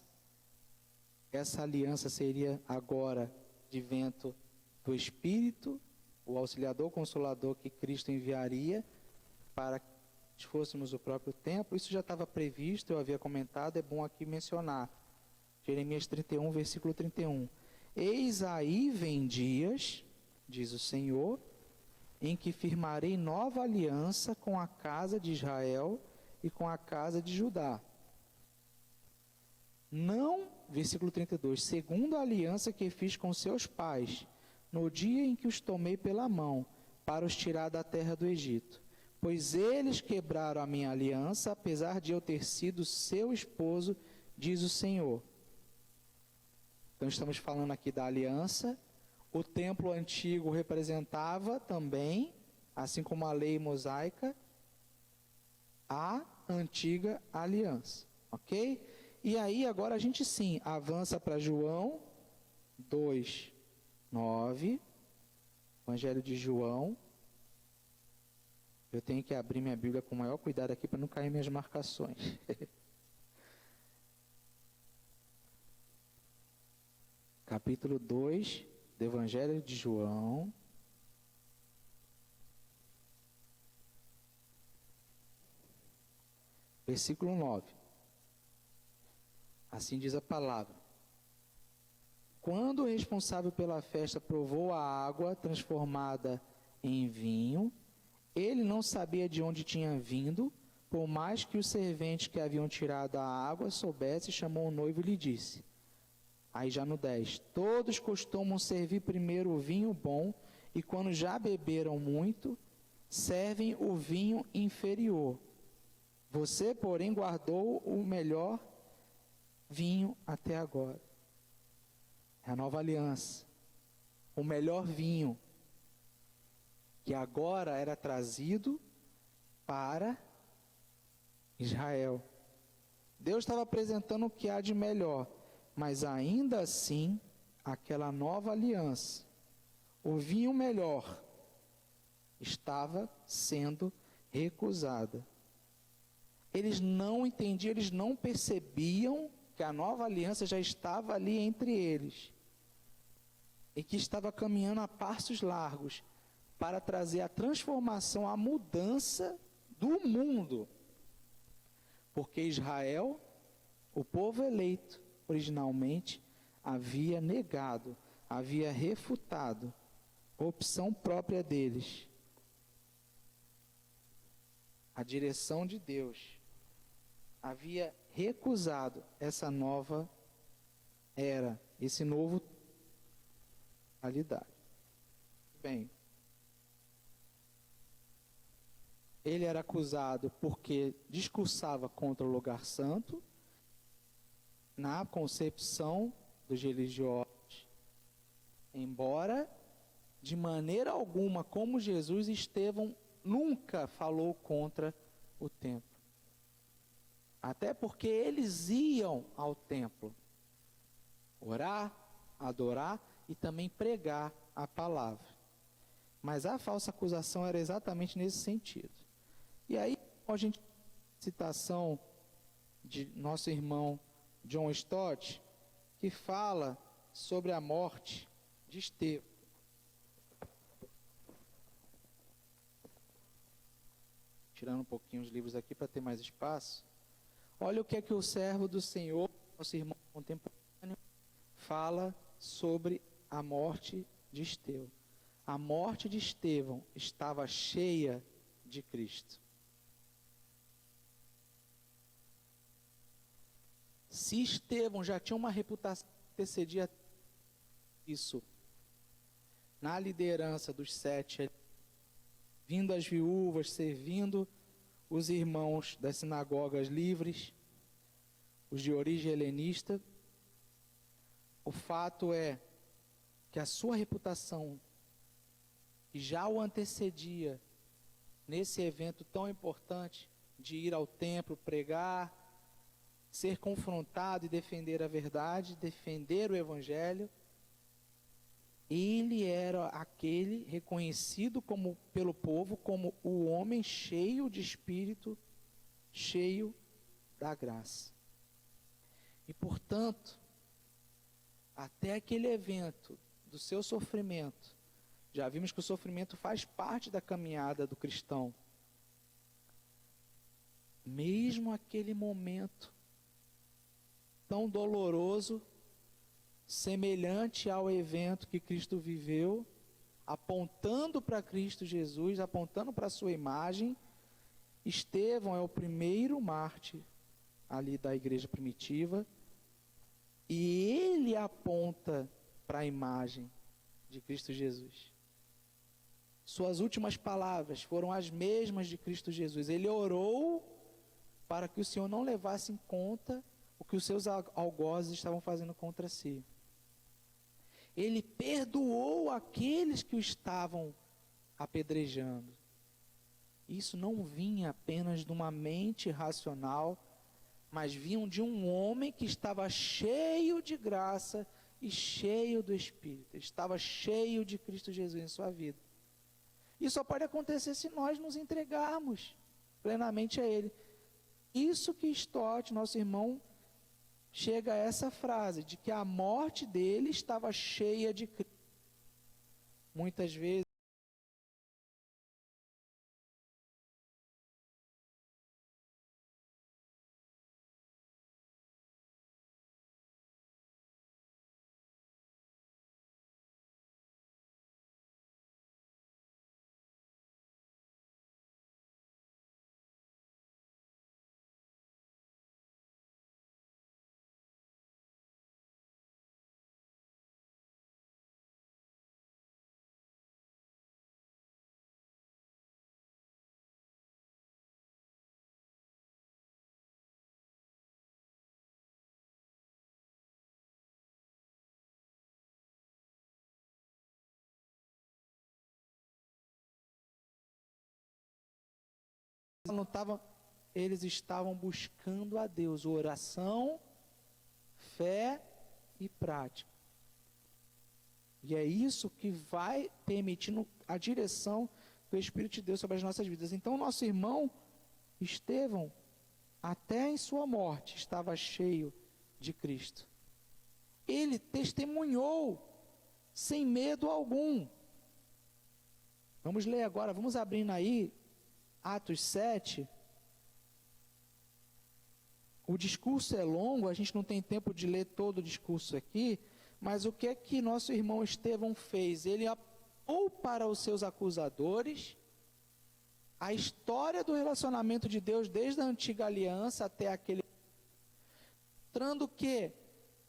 essa aliança seria agora de vento do Espírito, o auxiliador, consolador que Cristo enviaria para que fôssemos o próprio templo. Isso já estava previsto, eu havia comentado, é bom aqui mencionar. Jeremias 31, versículo 31. Eis aí vem dias, diz o Senhor, em que firmarei nova aliança com a casa de Israel e com a casa de Judá. Não, versículo 32, segundo a aliança que fiz com seus pais, no dia em que os tomei pela mão, para os tirar da terra do Egito. Pois eles quebraram a minha aliança, apesar de eu ter sido seu esposo, diz o Senhor. Então estamos falando aqui da aliança. O templo antigo representava também, assim como a lei mosaica, a antiga aliança, ok? E aí agora a gente sim avança para João 2, 9, Evangelho de João. Eu tenho que abrir minha Bíblia com o maior cuidado aqui para não cair minhas marcações. Capítulo 2 do Evangelho de João. Versículo 9. Assim diz a palavra. Quando o responsável pela festa provou a água transformada em vinho, ele não sabia de onde tinha vindo, por mais que os serventes que haviam tirado a água soubesse, chamou o noivo e lhe disse. Aí já no 10, todos costumam servir primeiro o vinho bom, e quando já beberam muito, servem o vinho inferior. Você, porém, guardou o melhor vinho até agora. É a nova aliança. O melhor vinho que agora era trazido para Israel. Deus estava apresentando o que há de melhor, mas ainda assim, aquela nova aliança, o vinho melhor, estava sendo recusada. Eles não entendiam, eles não percebiam que a nova aliança já estava ali entre eles e que estava caminhando a passos largos para trazer a transformação, a mudança do mundo. Porque Israel, o povo eleito, originalmente, havia negado, havia refutado a opção própria deles. A direção de Deus. Havia recusado essa nova era, esse novo realidade. Bem, ele era acusado porque discursava contra o lugar santo, na concepção dos religiosos, embora de maneira alguma, como Jesus, Estevão nunca falou contra o templo. Até porque eles iam ao templo orar, adorar e também pregar a palavra. Mas a falsa acusação era exatamente nesse sentido. E aí, a gente citação de nosso irmão John Stott, que fala sobre a morte de Estevão. Tirando um pouquinho os livros aqui para ter mais espaço. Olha o que é que o servo do Senhor, nosso irmão contemporâneo, fala sobre a morte de Estevão. A morte de Estevão estava cheia de Cristo. Se Estevão já tinha uma reputação que antecedia isso, na liderança dos 7, vindo as viúvas, servindo os irmãos das sinagogas livres, os de origem helenista, o fato é que a sua reputação, que já o antecedia nesse evento tão importante de ir ao templo, pregar, ser confrontado e defender a verdade, defender o evangelho, ele era aquele reconhecido pelo povo como o homem cheio de espírito, cheio da graça. E portanto, até aquele evento do seu sofrimento, já vimos que o sofrimento faz parte da caminhada do cristão. Mesmo aquele momento tão doloroso, semelhante ao evento que Cristo viveu, apontando para Cristo Jesus, apontando para a sua imagem. Estevão é o primeiro mártir ali da igreja primitiva, e ele aponta para a imagem de Cristo Jesus. Suas últimas palavras foram as mesmas de Cristo Jesus. Ele orou para que o Senhor não levasse em conta o que os seus algozes estavam fazendo contra si. Ele perdoou aqueles que o estavam apedrejando. Isso não vinha apenas de uma mente racional, mas vinham de um homem que estava cheio de graça e cheio do Espírito. Ele estava cheio de Cristo Jesus em sua vida. Isso só pode acontecer se nós nos entregarmos plenamente a Ele. Isso que Stott, nosso irmão, chega a essa frase, de que a morte dele estava cheia de Cristo. Muitas vezes, eles estavam buscando a Deus, oração, fé e prática. E é isso que vai permitindo a direção do Espírito de Deus sobre as nossas vidas. Então, nosso irmão Estevão, até em sua morte, estava cheio de Cristo. Ele testemunhou sem medo algum. Vamos ler agora, vamos abrindo aí Atos 7. O discurso é longo, a gente não tem tempo de ler todo o discurso aqui, mas o que é que nosso irmão Estevão fez? Ele apontou para os seus acusadores a história do relacionamento de Deus desde a antiga aliança até aquele, mostrando que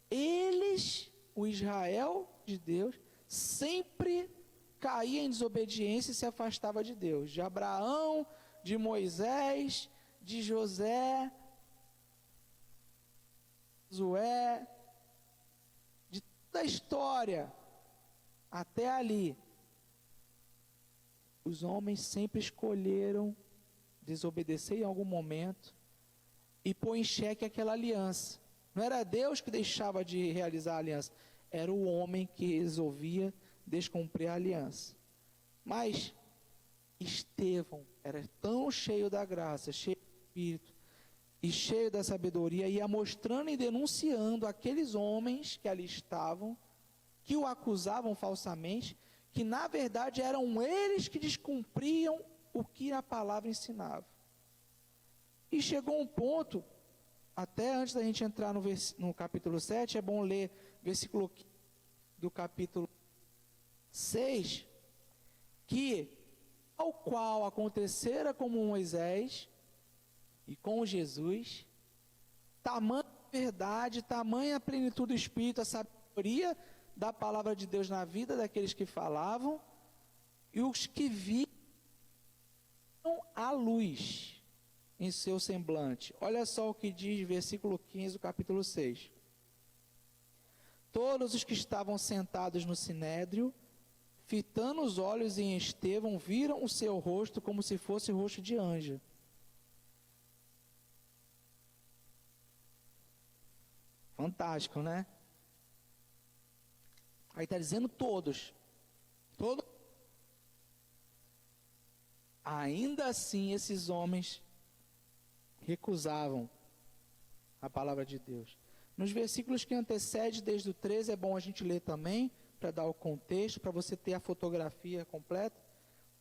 eles, o Israel de Deus, sempre caía em desobediência e se afastava de Deus. De Abraão, de Moisés, de José, Josué, de toda a história até ali, os homens sempre escolheram desobedecer em algum momento e pôr em xeque aquela aliança. Não era Deus que deixava de realizar a aliança, era o homem que resolvia descumprir a aliança. Mas Estevão era tão cheio da graça, cheio do Espírito e cheio da sabedoria, ia mostrando e denunciando aqueles homens que ali estavam, que o acusavam falsamente, que na verdade eram eles que descumpriam o que a palavra ensinava. E chegou um ponto, até antes da gente entrar no capítulo 7, é bom ler versículo 15 do capítulo 6, que ao qual acontecera como Moisés e com Jesus, tamanha verdade, tamanha plenitude do Espírito, a sabedoria da palavra de Deus na vida daqueles que falavam, e os que viam a luz em seu semblante. Olha só o que diz versículo 15 do capítulo 6. Todos os que estavam sentados no sinédrio, fitando os olhos em Estevão, viram o seu rosto como se fosse o rosto de anjo. Fantástico, né? Aí está dizendo todos. Ainda assim, esses homens recusavam a palavra de Deus. Nos versículos que antecedem, desde o 13, é bom a gente ler também, para dar o contexto, para você ter a fotografia completa.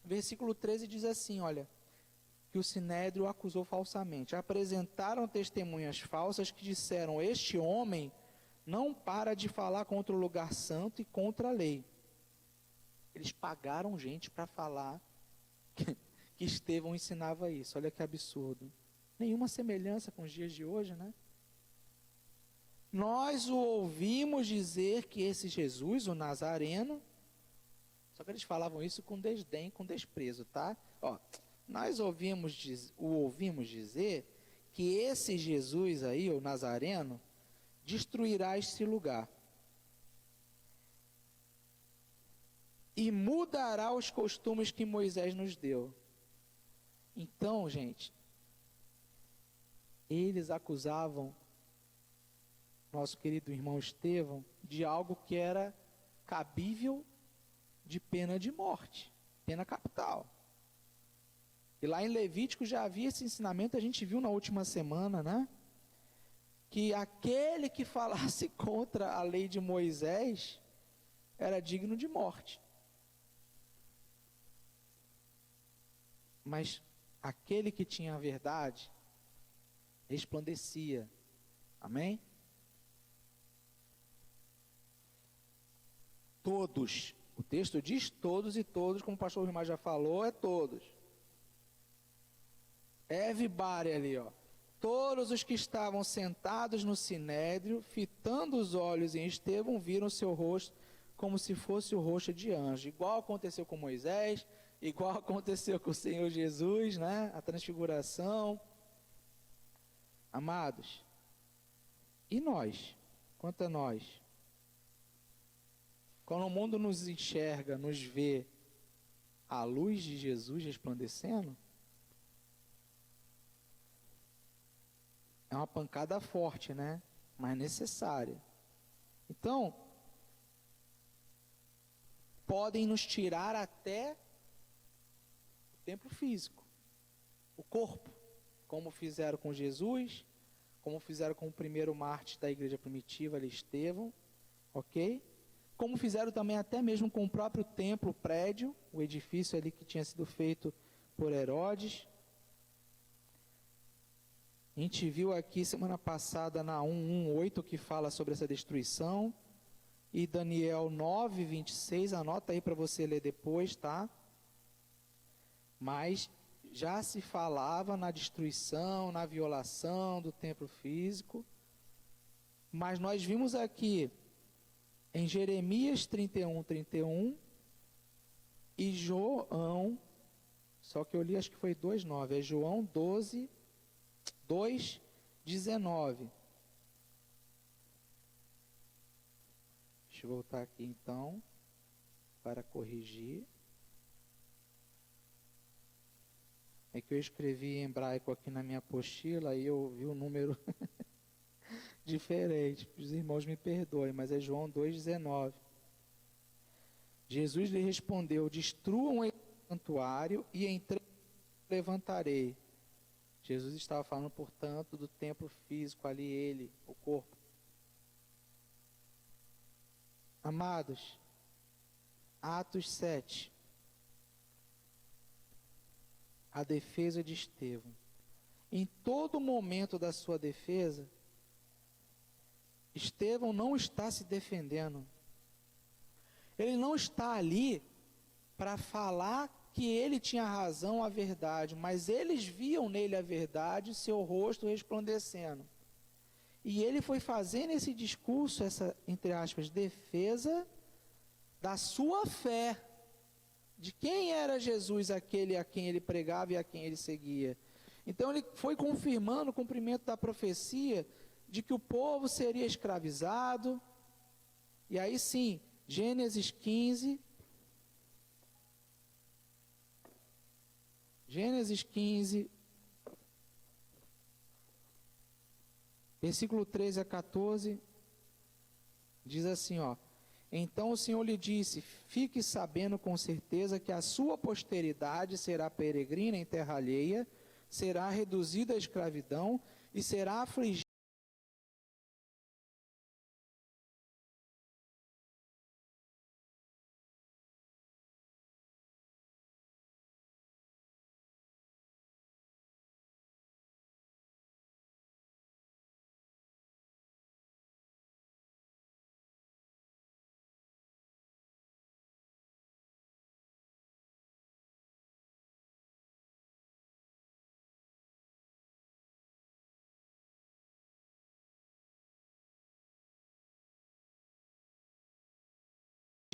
Versículo 13 diz assim, olha, que o sinédrio o acusou falsamente. Apresentaram testemunhas falsas que disseram, este homem não para de falar contra o lugar santo e contra a lei. Eles pagaram gente para falar que Estevão ensinava isso. Olha que absurdo. Nenhuma semelhança com os dias de hoje, né? Nós o ouvimos dizer que esse Jesus, o Nazareno, só que eles falavam isso com desdém, com desprezo, tá? Ó, nós o ouvimos dizer que esse Jesus aí, o Nazareno, destruirá este lugar e mudará os costumes que Moisés nos deu. Então, gente, eles acusavam nosso querido irmão Estevão de algo que era cabível de pena de morte, pena capital. E lá em Levítico já havia esse ensinamento, a gente viu na última semana, né? Que aquele que falasse contra a lei de Moisés era digno de morte. Mas aquele que tinha a verdade resplandecia. Amém? Todos. O texto diz todos e todos, como o pastor Rimar já falou, é todos. Everybody ali, ó. Todos os que estavam sentados no sinédrio, fitando os olhos em Estevão, viram seu rosto como se fosse o rosto de anjo. Igual aconteceu com Moisés, igual aconteceu com o Senhor Jesus, né? A transfiguração. Amados, e nós? Quanto a nós? Quando o mundo nos enxerga, nos vê a luz de Jesus resplandecendo, é uma pancada forte, né? Mas necessária. Então, podem nos tirar até o templo físico, o corpo, como fizeram com Jesus, como fizeram com o primeiro mártir da igreja primitiva, ali, Estevão, ok? Como fizeram também até mesmo com o próprio templo, o prédio, o edifício ali que tinha sido feito por Herodes. A gente viu aqui semana passada na 1:1:8 que fala sobre essa destruição. E Daniel 9:26, anota aí para você ler depois, tá? Mas já se falava na destruição, na violação do templo físico. Mas nós vimos aqui em Jeremias 31:31 e João, só que eu li acho que foi 2:9, é João 2:19. Deixa eu voltar aqui então, para corrigir. É que eu escrevi em hebraico aqui na minha apostila e eu vi o número diferente. Os irmãos me perdoem, mas é João 2:19. Jesus lhe respondeu: destruam esse santuário e em 3 dias levantarei. Jesus estava falando, portanto, do templo físico ali, ele, o corpo. Amados, Atos 7. A defesa de Estevão. Em todo momento da sua defesa, Estevão não está se defendendo. Ele não está ali para falar que ele tinha razão, a verdade, mas eles viam nele a verdade, seu rosto resplandecendo. E ele foi fazendo esse discurso, essa, entre aspas, defesa da sua fé, de quem era Jesus, aquele a quem ele pregava e a quem ele seguia. Então ele foi confirmando o cumprimento da profecia de que o povo seria escravizado. E aí sim, Gênesis 15, versículo 13 a 14, diz assim, ó: então o Senhor lhe disse: fique sabendo com certeza que a sua posteridade será peregrina em terra alheia, será reduzida à escravidão e será afligida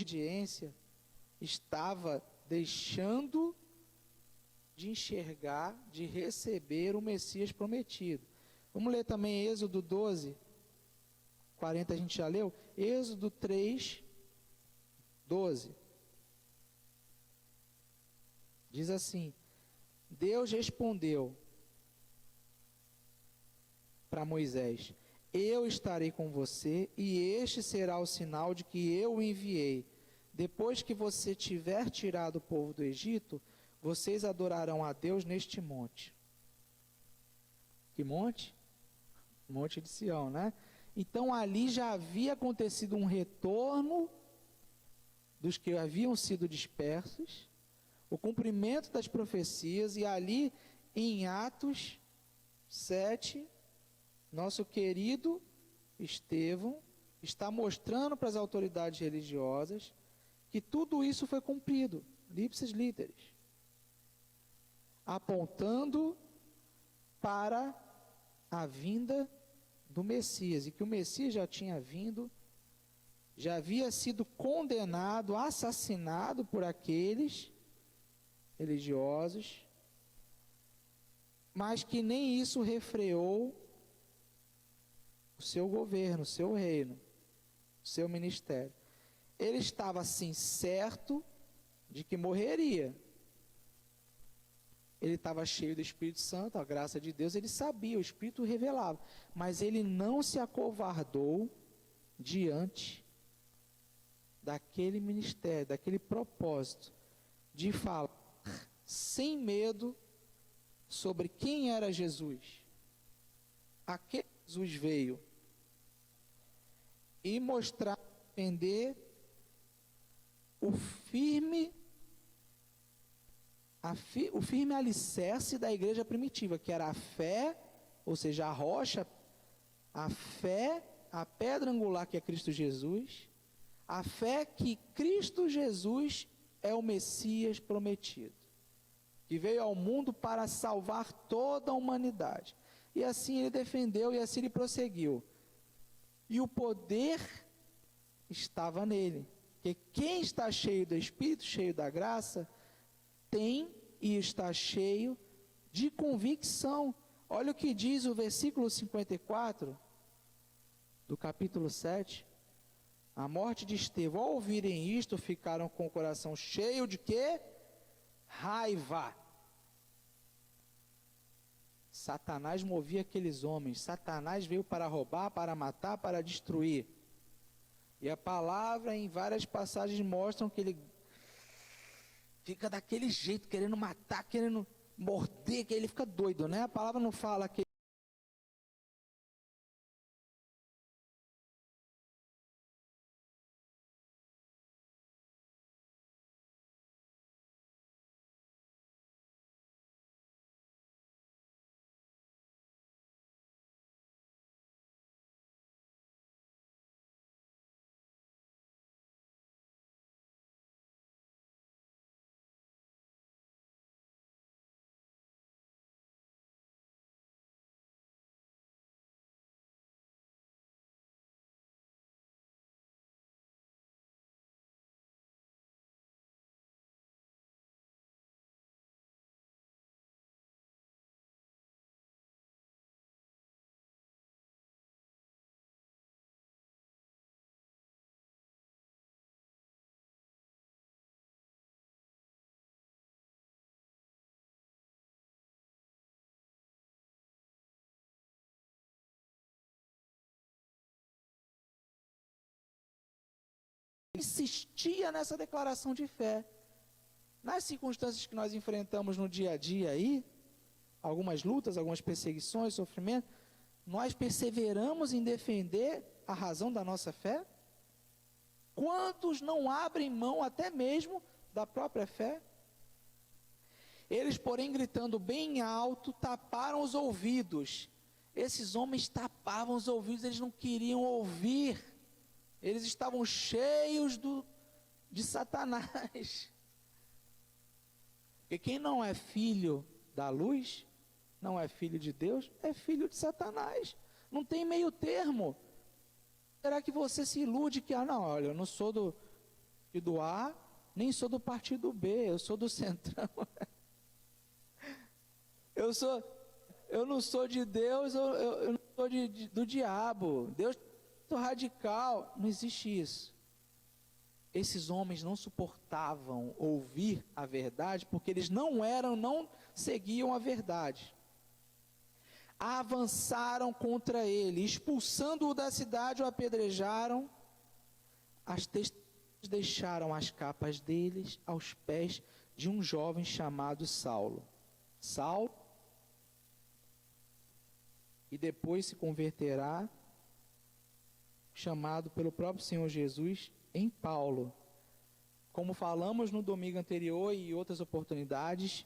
desobediência estava deixando de enxergar, de receber o Messias prometido. Vamos ler também Êxodo 12, 40, a gente já leu? Êxodo 3, 12. Diz assim: Deus respondeu para Moisés: eu estarei com você, e este será o sinal de que eu o enviei. Depois que você tiver tirado o povo do Egito, vocês adorarão a Deus neste monte. Que monte? Monte de Sião, né? Então ali já havia acontecido um retorno dos que haviam sido dispersos, o cumprimento das profecias, e ali em Atos 7, nosso querido Estevão está mostrando para as autoridades religiosas que tudo isso foi cumprido, ipsis literis, apontando para a vinda do Messias, e que o Messias já tinha vindo, já havia sido condenado, assassinado por aqueles religiosos, mas que nem isso refreou o seu governo, o seu reino, o seu ministério. Ele estava, sim, certo de que morreria. Ele estava cheio do Espírito Santo, a graça de Deus, ele sabia, o Espírito revelava, mas ele não se acovardou diante daquele ministério, daquele propósito, de falar sem medo sobre quem era Jesus. A que Jesus veio, e mostrar, defender o firme alicerce da igreja primitiva, que era a fé, ou seja, a rocha, a fé, a pedra angular que é Cristo Jesus, a fé que Cristo Jesus é o Messias prometido, que veio ao mundo para salvar toda a humanidade. E assim ele defendeu, e assim ele prosseguiu. E o poder estava nele, porque quem está cheio do Espírito, cheio da graça, tem e está cheio de convicção. Olha o que diz o versículo 54 do capítulo 7. A morte de Estevão. Ao ouvirem isto, ficaram com o coração cheio de quê? Raiva. Satanás movia aqueles homens. Satanás veio para roubar, para matar, para destruir. E a palavra, em várias passagens, mostram que ele fica daquele jeito, querendo matar, querendo morder, que ele fica doido, né? A palavra não fala que insistia nessa declaração de fé. Nas circunstâncias que nós enfrentamos no dia a dia aí, algumas lutas, algumas perseguições, sofrimento, nós perseveramos em defender a razão da nossa fé? Quantos não abrem mão até mesmo da própria fé? Eles, porém, gritando bem alto, taparam os ouvidos. Esses homens tapavam os ouvidos, eles não queriam ouvir. Eles estavam cheios de Satanás. Porque quem não é filho da luz, não é filho de Deus, é filho de Satanás. Não tem meio termo. Será que você se ilude que, não, olha, eu não sou partido A, nem sou do partido B, eu sou do centrão. Eu não sou de Deus, eu não sou do diabo. Deus é radical. Não existe isso. Esses homens não suportavam ouvir a verdade, porque eles não seguiam a verdade. Avançaram contra ele, expulsando-o da cidade, o apedrejaram. As testemunhas deixaram as capas deles aos pés de um jovem chamado Saulo. Saulo, e depois se converterá, chamado pelo próprio Senhor Jesus, em Paulo. Como falamos no domingo anterior e outras oportunidades,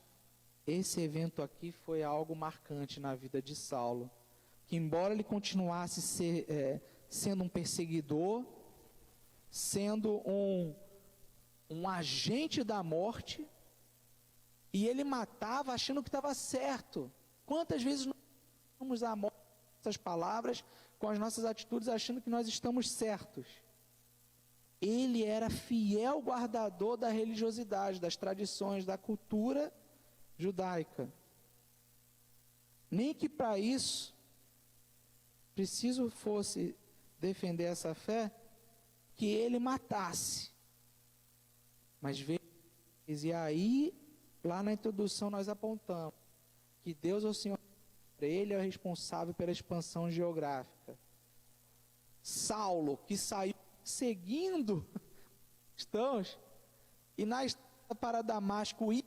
esse evento aqui foi algo marcante na vida de Saulo, que embora ele continuasse sendo um perseguidor, sendo um agente da morte, e ele matava achando que estava certo. Quantas vezes nós vamos à morte com essas palavras, com as nossas atitudes, achando que nós estamos certos? Ele era fiel guardador da religiosidade, das tradições, da cultura judaica. Nem que para isso preciso fosse defender essa fé, que ele matasse. Mas veja, e aí, lá na introdução nós apontamos que Deus é o Senhor, ele é o responsável pela expansão geográfica. Saulo, que saiu seguindo cristãos, e na estrada para Damasco e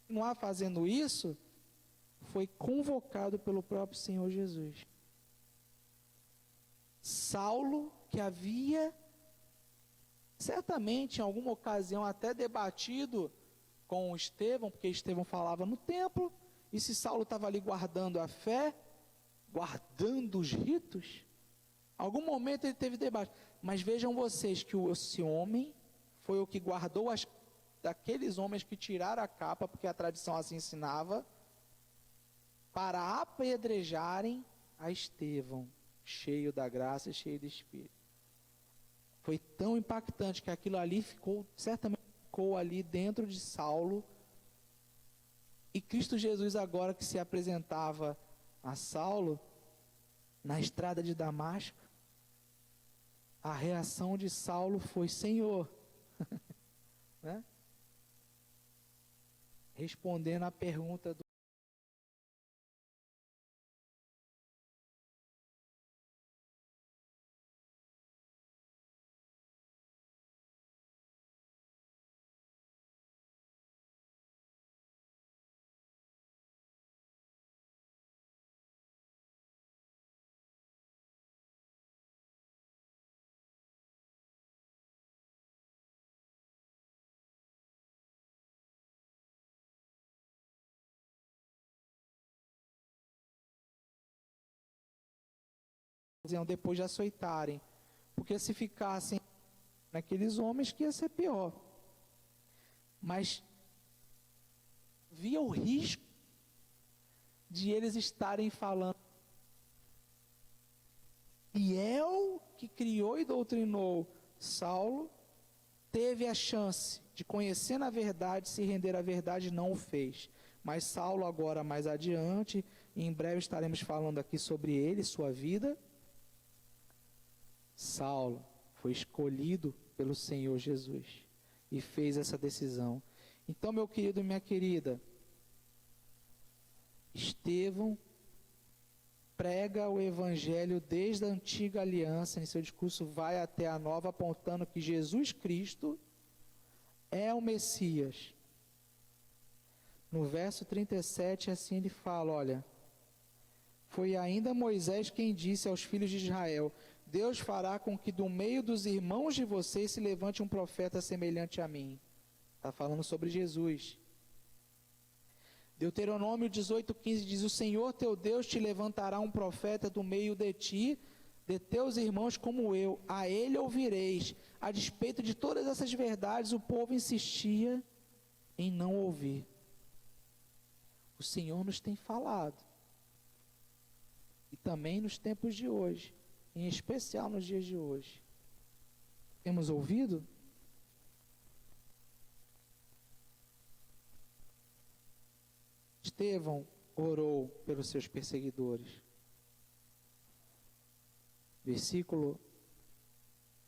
continuar fazendo isso, foi convocado pelo próprio Senhor Jesus. Saulo, que havia certamente em alguma ocasião até debatido com Estevão, porque Estevão falava no templo, e se Saulo estava ali guardando a fé, guardando os ritos, algum momento ele teve debate. Mas vejam vocês que esse homem foi o que guardou as daqueles homens que tiraram a capa, porque a tradição assim ensinava, para apedrejarem a Estevão, cheio da graça e cheio do Espírito. Foi tão impactante que aquilo ali certamente ficou ali dentro de Saulo. E Cristo Jesus, agora que se apresentava a Saulo, na estrada de Damasco, a reação de Saulo foi: Senhor, né? Respondendo à pergunta do depois de açoitarem, porque se ficassem naqueles homens que ia ser pior. Mas havia o risco de eles estarem falando. Fiel que criou e doutrinou Saulo, teve a chance de conhecer na verdade, se render à verdade, não o fez. Mas Saulo agora mais adiante, e em breve estaremos falando aqui sobre ele, sua vida. Saulo foi escolhido pelo Senhor Jesus e fez essa decisão. Então, meu querido e minha querida, Estevão prega o evangelho desde a antiga aliança, em seu discurso vai até a nova, apontando que Jesus Cristo é o Messias. No verso 37, assim ele fala, olha: foi ainda Moisés quem disse aos filhos de Israel: Deus fará com que do meio dos irmãos de vocês se levante um profeta semelhante a mim. Está falando sobre Jesus. Deuteronômio 18:15 diz: o Senhor teu Deus te levantará um profeta do meio de ti, de teus irmãos como eu, a ele ouvireis. A despeito de todas essas verdades, o povo insistia em não ouvir. O Senhor nos tem falado, e também nos tempos de hoje, em especial nos dias de hoje. Temos ouvido? Estevão orou pelos seus perseguidores. Versículo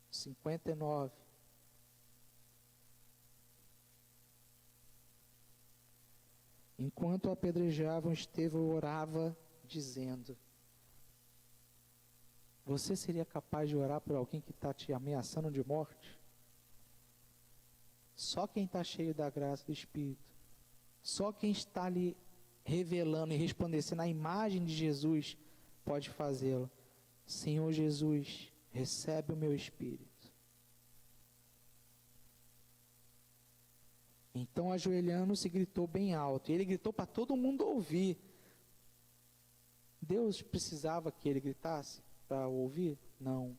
59. Enquanto apedrejavam, Estevão orava, dizendo: você seria capaz de orar por alguém que está te ameaçando de morte? Só quem está cheio da graça do Espírito, só quem está lhe revelando e resplandecendo a imagem de Jesus pode fazê-lo. Senhor Jesus, recebe o meu espírito. Então, ajoelhando-se, gritou bem alto. E ele gritou para todo mundo ouvir. Deus precisava que ele gritasse para ouvir? Não.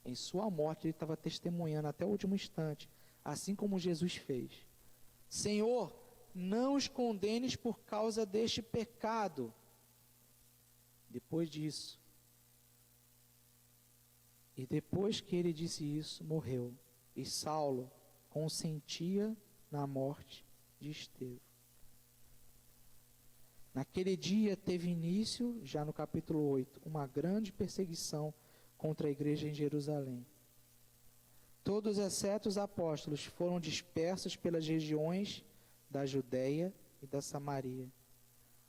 Em sua morte, ele estava testemunhando até o último instante, assim como Jesus fez. Senhor, não os condenes por causa deste pecado. Depois disso, e depois que ele disse isso, morreu. E Saulo consentia na morte de Estevão. Naquele dia teve início, já no capítulo 8, uma grande perseguição contra a igreja em Jerusalém. Todos, exceto os apóstolos, foram dispersos pelas regiões da Judéia e da Samaria.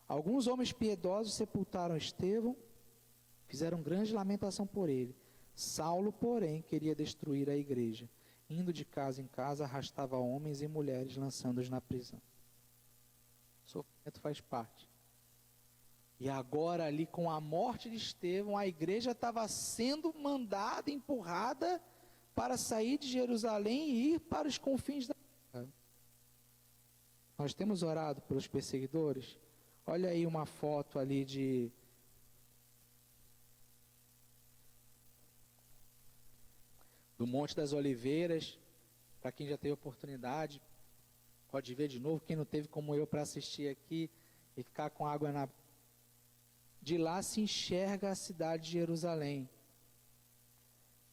Alguns homens piedosos sepultaram Estevão, fizeram grande lamentação por ele. Saulo, porém, queria destruir a igreja. Indo de casa em casa, arrastava homens e mulheres, lançando-os na prisão. O sofrimento faz parte. E agora, ali com a morte de Estevão, a igreja estava sendo mandada, empurrada para sair de Jerusalém e ir para os confins da terra. Nós temos orado pelos perseguidores. Olha aí uma foto ali do Monte das Oliveiras. Para quem já teve oportunidade, pode ver de novo. Quem não teve, como eu, para assistir aqui e ficar com água na... De lá se enxerga a cidade de Jerusalém.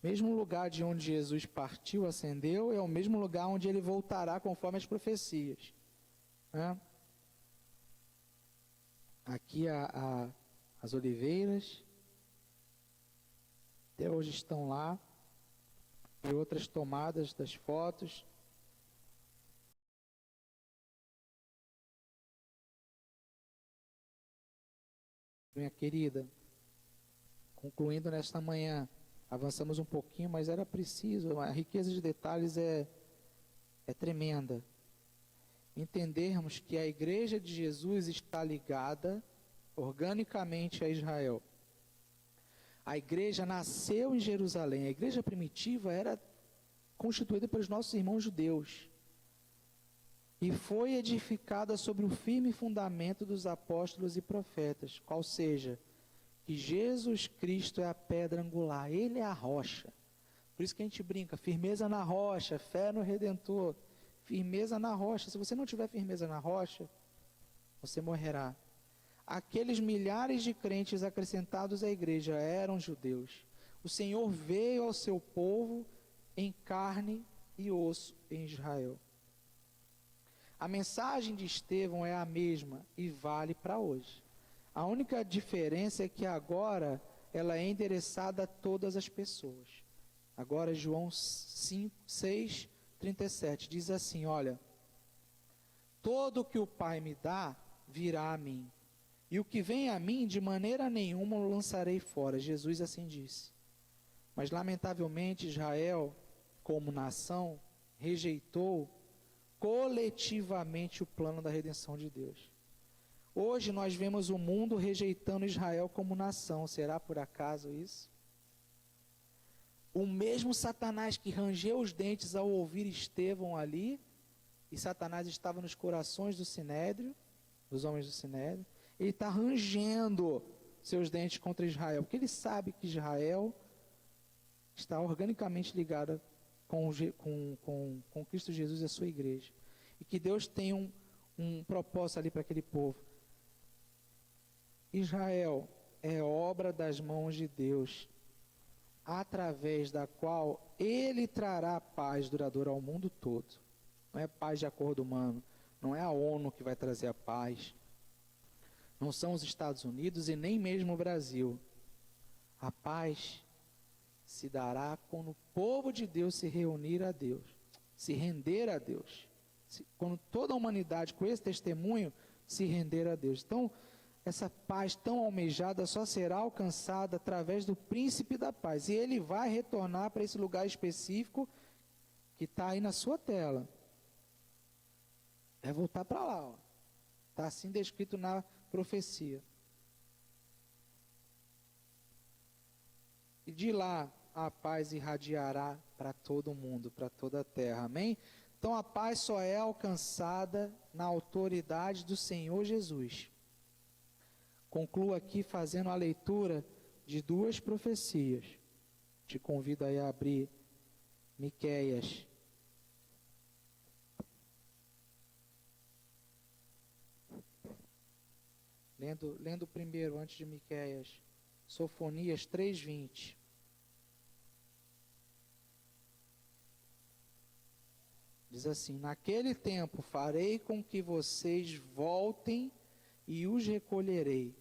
Mesmo lugar de onde Jesus partiu, ascendeu, é o mesmo lugar onde ele voltará, conforme as profecias. Né? Aqui as oliveiras, até hoje estão lá, e outras tomadas das fotos. Minha querida, concluindo nesta manhã, avançamos um pouquinho, mas era preciso, a riqueza de detalhes é tremenda. Entendermos que a igreja de Jesus está ligada organicamente a Israel. A igreja nasceu em Jerusalém. A igreja primitiva era constituída pelos nossos irmãos judeus. E foi edificada sobre o firme fundamento dos apóstolos e profetas, qual seja, que Jesus Cristo é a pedra angular, Ele é a rocha. Por isso que a gente brinca, firmeza na rocha, fé no Redentor, firmeza na rocha. Se você não tiver firmeza na rocha, você morrerá. Aqueles milhares de crentes acrescentados à igreja eram judeus. O Senhor veio ao seu povo em carne e osso em Israel. A mensagem de Estevão é a mesma e vale para hoje. A única diferença é que agora ela é endereçada a todas as pessoas. Agora João 6:37 diz assim, olha: todo o que o Pai me dá virá a mim, e o que vem a mim de maneira nenhuma o lançarei fora. Jesus assim disse. Mas lamentavelmente Israel, como nação, rejeitou coletivamente o plano da redenção de Deus. Hoje nós vemos o mundo rejeitando Israel como nação. Será por acaso isso? O mesmo Satanás que rangeu os dentes ao ouvir Estevão ali, e Satanás estava nos corações do Sinédrio, dos homens do Sinédrio, ele está rangendo seus dentes contra Israel, porque ele sabe que Israel está organicamente ligada com Cristo Jesus e a sua igreja. E que Deus tem um propósito ali para aquele povo. Israel é obra das mãos de Deus, através da qual Ele trará paz duradoura ao mundo todo. Não é paz de acordo humano, não é a ONU que vai trazer a paz. Não são os Estados Unidos e nem mesmo o Brasil. A paz se dará quando o povo de Deus se reunir a Deus, se render a Deus. Quando toda a humanidade, com esse testemunho, se render a Deus. Então, essa paz tão almejada só será alcançada através do príncipe da paz. E ele vai retornar para esse lugar específico que está aí na sua tela. É voltar para lá. Está assim descrito na profecia. E de lá a paz irradiará para todo mundo, para toda a terra. Amém? Então a paz só é alcançada na autoridade do Senhor Jesus. Concluo aqui fazendo a leitura de duas profecias. Te convido aí a abrir Miqueias. Lendo primeiro, antes de Miqueias, Sofonias 3:20. Diz assim: naquele tempo farei com que vocês voltem e os recolherei.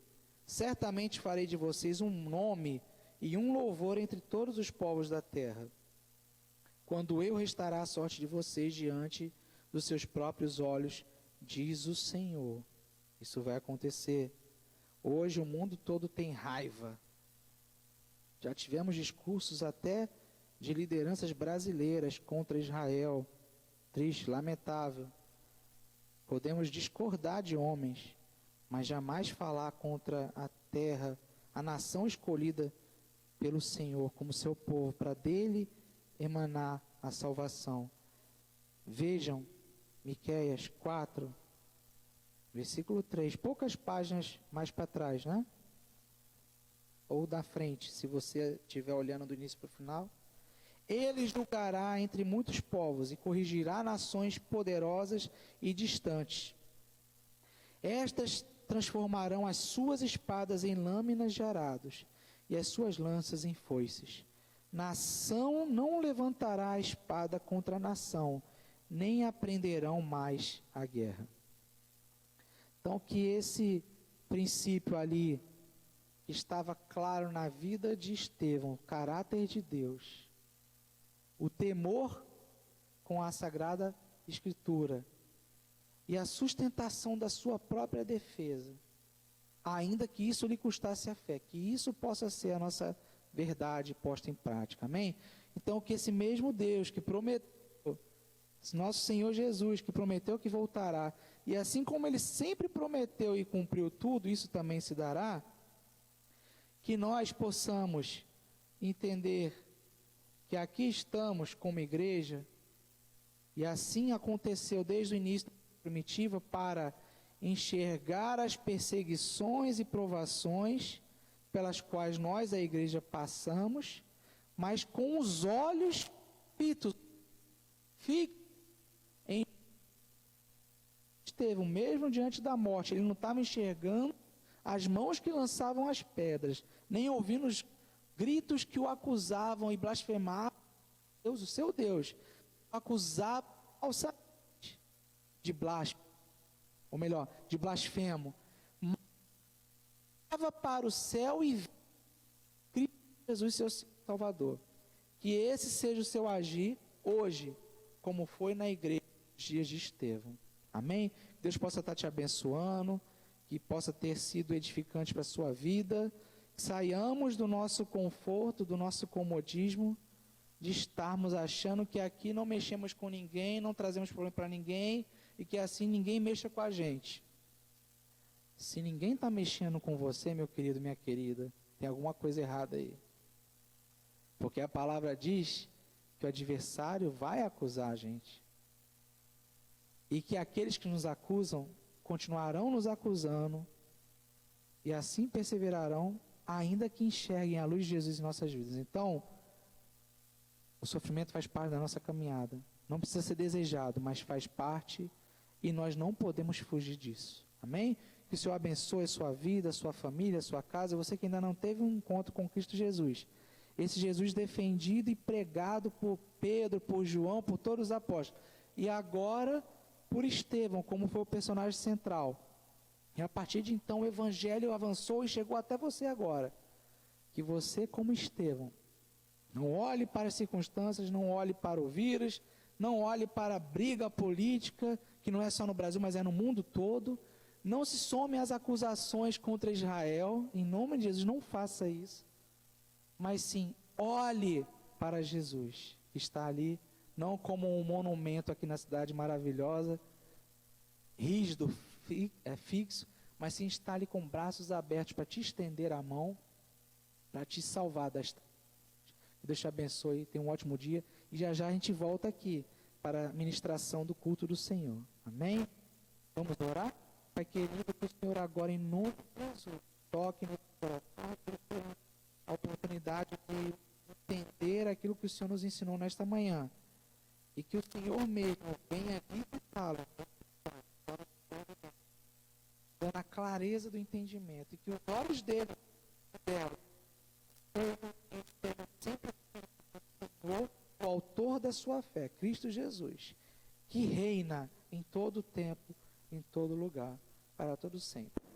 Certamente farei de vocês um nome e um louvor entre todos os povos da terra. Quando eu restaurar a sorte de vocês diante dos seus próprios olhos, diz o Senhor. Isso vai acontecer. Hoje o mundo todo tem raiva. Já tivemos discursos até de lideranças brasileiras contra Israel. Triste, lamentável. Podemos discordar de homens, mas jamais falar contra a terra, a nação escolhida pelo Senhor como seu povo, para dele emanar a salvação. Vejam, Miqueias 4, versículo 3, poucas páginas mais para trás, né? Ou da frente, se você estiver olhando do início para o final. Ele julgará entre muitos povos e corrigirá nações poderosas e distantes. Estas transformarão as suas espadas em lâminas de arados e as suas lanças em foices. Nação não levantará a espada contra a nação, nem aprenderão mais a guerra. Então, que esse princípio ali, que estava claro na vida de Estevão, o caráter de Deus, o temor com a Sagrada Escritura e a sustentação da sua própria defesa, ainda que isso lhe custasse a fé, que isso possa ser a nossa verdade posta em prática, amém? Então, que esse mesmo Deus que prometeu, nosso Senhor Jesus, que prometeu que voltará, e assim como Ele sempre prometeu e cumpriu tudo, isso também se dará, que nós possamos entender que aqui estamos como igreja, e assim aconteceu desde o início da primitiva, para enxergar as perseguições e provações pelas quais nós, a igreja, passamos, mas com os olhos fitos em Estevão, mesmo diante da morte, ele não estava enxergando as mãos que lançavam as pedras, nem ouvindo os gritos que o acusavam e blasfemavam. Deus, o seu Deus, acusava falsamente de blasfemo, ou melhor, de blasfemo. Olhava para o céu e via Cristo Jesus, seu Salvador. Que esse seja o seu agir hoje, como foi na igreja nos dias de Estevão. Amém? Que Deus possa estar te abençoando, que possa ter sido edificante para a sua vida. Saiamos do nosso conforto, do nosso comodismo, de estarmos achando que aqui não mexemos com ninguém, não trazemos problema para ninguém, e que assim ninguém mexa com a gente. Se ninguém está mexendo com você, meu querido, minha querida, tem alguma coisa errada aí. Porque a palavra diz que o adversário vai acusar a gente. E que aqueles que nos acusam continuarão nos acusando, e assim perseverarão, ainda que enxerguem a luz de Jesus em nossas vidas. Então, o sofrimento faz parte da nossa caminhada. Não precisa ser desejado, mas faz parte, e nós não podemos fugir disso. Amém? Que o Senhor abençoe a sua vida, a sua família, a sua casa. Você que ainda não teve um encontro com Cristo Jesus. Esse Jesus defendido e pregado por Pedro, por João, por todos os apóstolos. E agora, por Estevão, como foi o personagem central. E a partir de então o evangelho avançou e chegou até você agora. Que você, como Estevão, não olhe para as circunstâncias, não olhe para o vírus, não olhe para a briga política, que não é só no Brasil, mas é no mundo todo. Não se some às acusações contra Israel, em nome de Jesus, não faça isso. Mas sim, olhe para Jesus, que está ali, não como um monumento aqui na cidade maravilhosa, rígido, fixo, mas sim está ali com braços abertos para te estender a mão, para te salvar desta. Deus te abençoe, tenha um ótimo dia, e já já a gente volta aqui para a ministração do culto do Senhor. Amém? Vamos orar? Pai querido, que o Senhor agora, em nome de Jesus, toque no coração, a oportunidade de entender aquilo que o Senhor nos ensinou nesta manhã. E que o Senhor mesmo venha visitá-lo, dando a clareza do entendimento. E que os olhos dele, dela, sempre o autor da sua fé, Cristo Jesus, que reina em todo tempo, em todo lugar, para todo sempre.